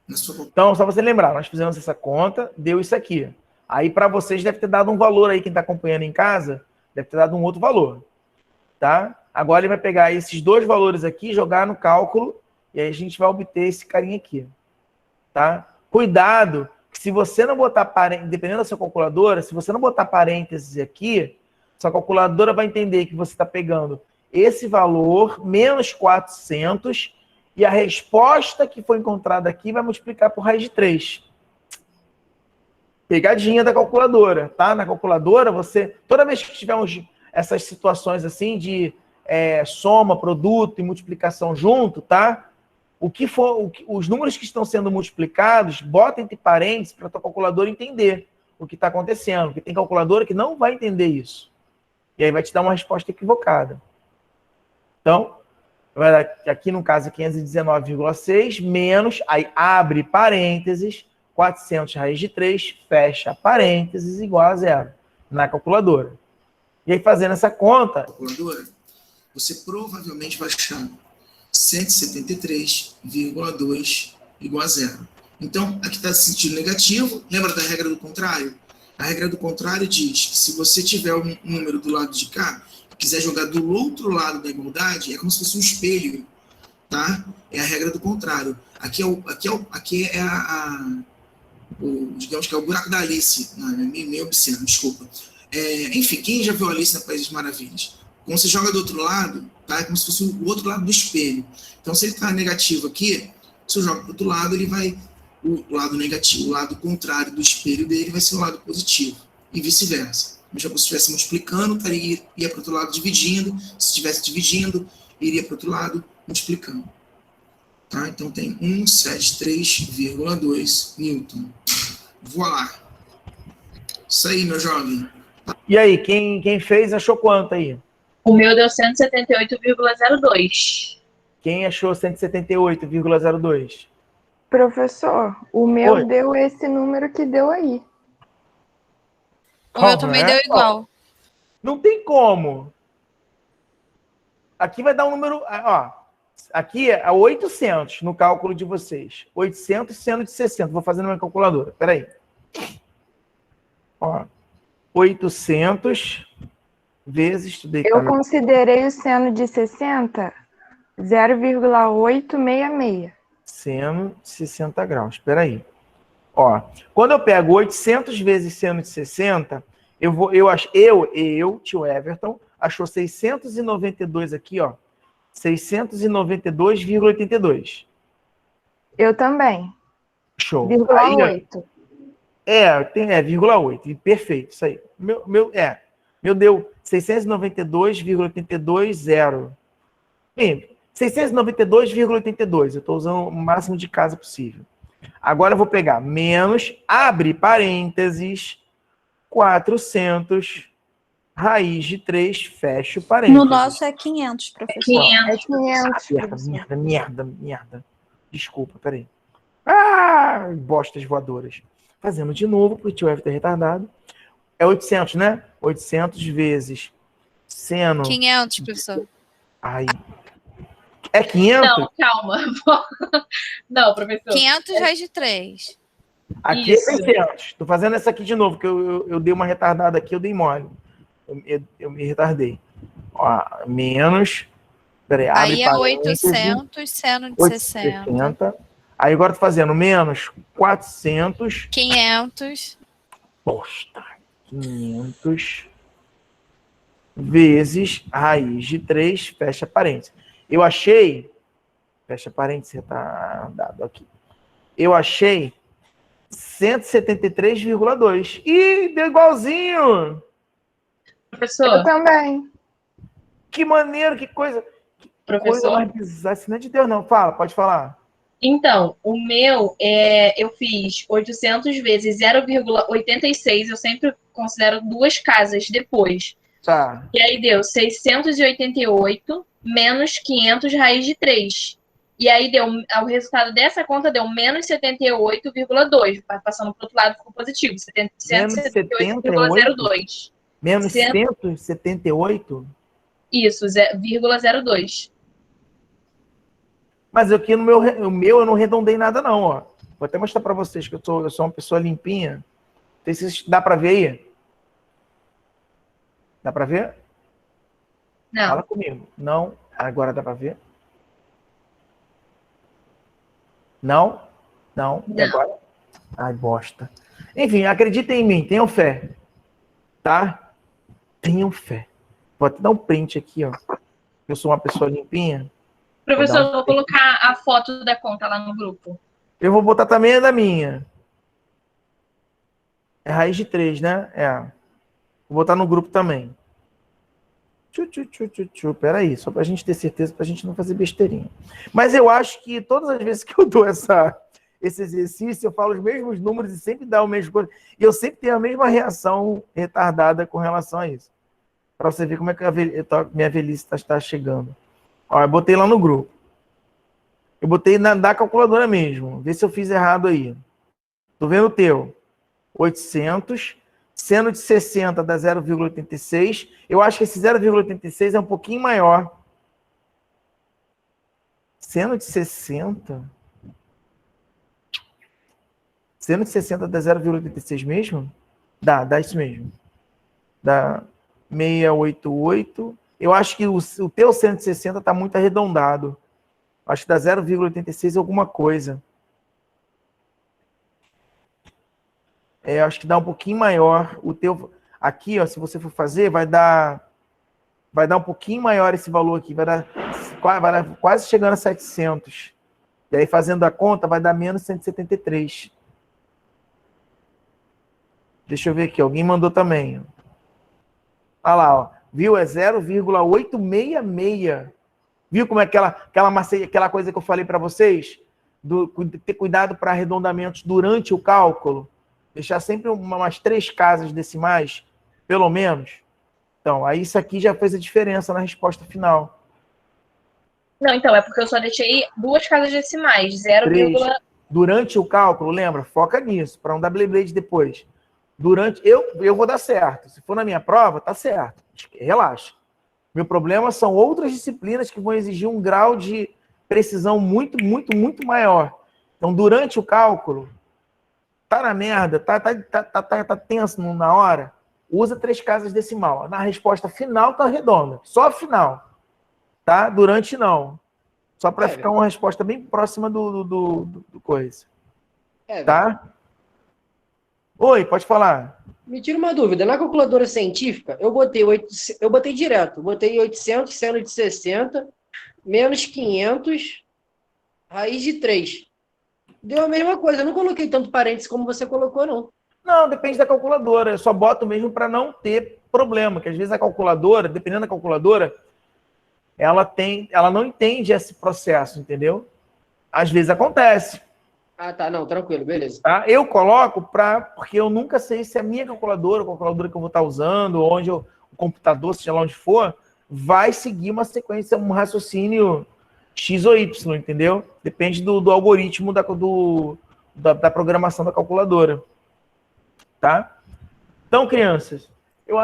na sua... Então, só você lembrar, nós fizemos essa conta, deu isso aqui. Aí, para vocês, deve ter dado um valor aí, quem está acompanhando em casa, deve ter dado um outro valor. Tá? Agora ele vai pegar esses dois valores aqui, jogar no cálculo, e aí a gente vai obter esse carinha aqui. Tá? Cuidado, que se você não botar parênteses, dependendo da sua calculadora, se você não botar parênteses aqui, sua calculadora vai entender que você está pegando esse valor, menos 400, e a resposta que foi encontrada aqui vai multiplicar por raiz de 3. Pegadinha da calculadora, tá? Na calculadora, você, toda vez que tivermos essas situações assim de soma, produto e multiplicação junto, tá? Os números que estão sendo multiplicados, bota entre parênteses para a tua calculadora entender o que está acontecendo, porque tem calculadora que não vai entender isso. E aí vai te dar uma resposta equivocada. Então, vai dar aqui no caso 519,6 menos, aí abre parênteses, 400 raiz de 3, fecha parênteses, igual a 0 na calculadora. E aí fazendo essa conta... calculadora, você provavelmente vai achar 173,2 igual a 0. Então, aqui está sentido negativo. Lembra da regra do contrário? A regra do contrário diz que se você tiver um número do lado de cá, e quiser jogar do outro lado da igualdade, é como se fosse um espelho, tá? É a regra do contrário. Digamos que é o buraco da Alice. Não, é meio obsceno, desculpa. Enfim, quem já viu Alice na País das Maravilhas? Quando você joga do outro lado, tá? É como se fosse o outro lado do espelho. Então, se ele está negativo aqui, se eu jogo para o outro lado, ele vai... O lado negativo, o lado contrário do espelho dele vai ser o lado positivo. E vice-versa. Se eu estivesse multiplicando, ia para o outro lado dividindo. Se estivesse dividindo, iria para o outro lado multiplicando. Tá? Então, tem 173,2 Newton. Voilá. Isso aí, meu jovem. E aí, quem fez achou quanto aí? O meu deu 178,02. Quem achou 178,02? Professor, o meu deu esse número que deu aí. O meu também deu igual. Não tem como. Aqui vai dar um número... Ó, aqui é 800 no cálculo de vocês. 800 seno de 60. Vou fazer na minha calculadora. Espera aí. Ó, 800 vezes... Eu considerei o seno de 60 0,866. Seno de 60 graus. Espera aí. Ó, quando eu pego 800 vezes seno de 60, tio Everton, achou 692 aqui, ó. 692,82. Eu também. Show. 0,8. Vírgula 8. Perfeito, isso aí. Meu deu 692,82,0. Bem, 692,82. Eu estou usando o máximo de casa possível. Agora eu vou pegar menos, abre parênteses, 400, raiz de 3, fecho parênteses. No nosso é 500, professor. É 500. Merda. Desculpa, peraí. Bostas voadoras. Fazendo de novo, porque o tio Everton é retardado. É 800, né? 800 vezes seno... 500, professor. Ai... É 500? Não, calma. Não, professor. 500 raiz de 3. Aqui Isso. é 600. Estou fazendo essa aqui de novo, que eu dei uma retardada aqui, eu dei mole. Eu me retardei. Ó, menos... Peraí, Aí é 800, seno de 60. Aí agora estou fazendo menos 400. 500. Poxa, 500. vezes raiz de 3, fecha parênteses. Eu achei, fecha parênteses, está dado aqui. Eu achei 173,2. Ih, deu igualzinho! Professor, Eu também. Que maneiro, que coisa professor. mais bizarra. Isso não é de Deus, não. Fala, pode falar. Então, o meu, eu fiz 800 vezes 0,86, eu sempre considero duas casas depois. Tá. E aí deu 688 menos 500 raiz de 3. E aí deu, o resultado dessa conta deu menos 78,2. Passando para o outro lado ficou positivo, Menos 178,02. Menos 178? Isso, 0,02. Mas aqui no meu eu não arredondei nada, não, ó. Vou até mostrar para vocês que eu sou uma pessoa limpinha. Não sei se dá para ver aí. Dá para ver? Não. Fala comigo. Não. Agora dá para ver? Não? Não. E Não. agora? Ai, bosta. Enfim, acreditem em mim. Tenham fé. Tá? Tenham fé. Vou até dar um print aqui, ó. Eu sou uma pessoa limpinha. Professor, eu vou colocar a foto da conta lá no grupo. Eu vou botar também a da minha. É raiz de 3, né? É. Vou botar no grupo também. Peraí, só pra gente ter certeza, pra gente não fazer besteirinha. Mas eu acho que todas as vezes que eu dou esse exercício, eu falo os mesmos números e sempre dá o mesmo coisa. E eu sempre tenho a mesma reação retardada com relação a isso. Pra você ver como é que minha velhice está chegando. Ó, eu botei lá no grupo. Eu botei da calculadora mesmo. Vê se eu fiz errado aí. Tô vendo o teu. 800. Seno de 60 dá 0,86. Eu acho que esse 0,86 é um pouquinho maior. Seno de 60? Seno de 60 dá 0,86 mesmo? Dá isso mesmo. Dá 688. Eu acho que o teu 160 está muito arredondado. Acho que dá 0,86 alguma coisa. Acho que dá um pouquinho maior. O teu aqui, ó, se você for fazer, vai dar um pouquinho maior esse valor aqui. Vai dar quase chegando a 700. E aí, fazendo a conta, vai dar menos 173. Deixa eu ver aqui. Alguém mandou também. Olha lá, ó. Viu? É 0,866. Viu como é aquela coisa que eu falei para vocês? Ter cuidado para arredondamentos durante o cálculo. Deixar sempre umas 3 casas decimais, pelo menos. Então, aí isso aqui já fez a diferença na resposta final. Não, então, é porque eu só deixei 2 casas decimais. 0, durante o cálculo, lembra? Foca nisso, para não dar blade depois. Eu vou dar certo. Se for na minha prova, tá certo. Relaxa. Meu problema são outras disciplinas que vão exigir um grau de precisão muito, muito, muito maior. Então, durante o cálculo, tá na merda, tá tenso na hora, usa 3 casas decimal. Na resposta final, tá redonda. Só a final. Tá? Durante, não. Só para ficar uma resposta bem próxima do coisa. Tá? Oi, pode falar. Me tira uma dúvida. Na calculadora científica, eu botei direto. Botei 800, seno de 60, menos 500, raiz de 3. Deu a mesma coisa. Eu não coloquei tanto parênteses como você colocou, não. Não, depende da calculadora. Eu só boto mesmo para não ter problema. Que às vezes a calculadora, dependendo da calculadora, ela não entende esse processo, entendeu? Às vezes acontece. Ah, tá. Não, tranquilo. Beleza. Tá? Eu coloco porque eu nunca sei se a minha calculadora, a calculadora que eu vou estar usando, o computador, seja lá onde for, vai seguir uma sequência, um raciocínio X ou Y, entendeu? Depende do algoritmo da programação da calculadora. Tá? Então, crianças, eu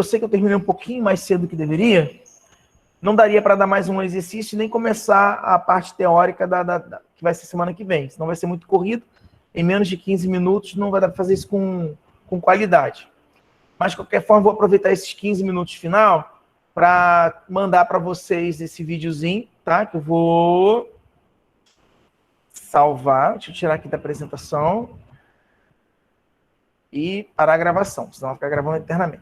sei que eu terminei um pouquinho mais cedo do que deveria. Não daria para dar mais um exercício nem começar a parte teórica que vai ser semana que vem. Senão vai ser muito corrido. Em menos de 15 minutos não vai dar para fazer isso com qualidade. Mas, de qualquer forma, vou aproveitar esses 15 minutos final para mandar para vocês esse videozinho, tá? Que eu vou salvar. Deixa eu tirar aqui da apresentação. E parar a gravação, senão vai ficar gravando eternamente.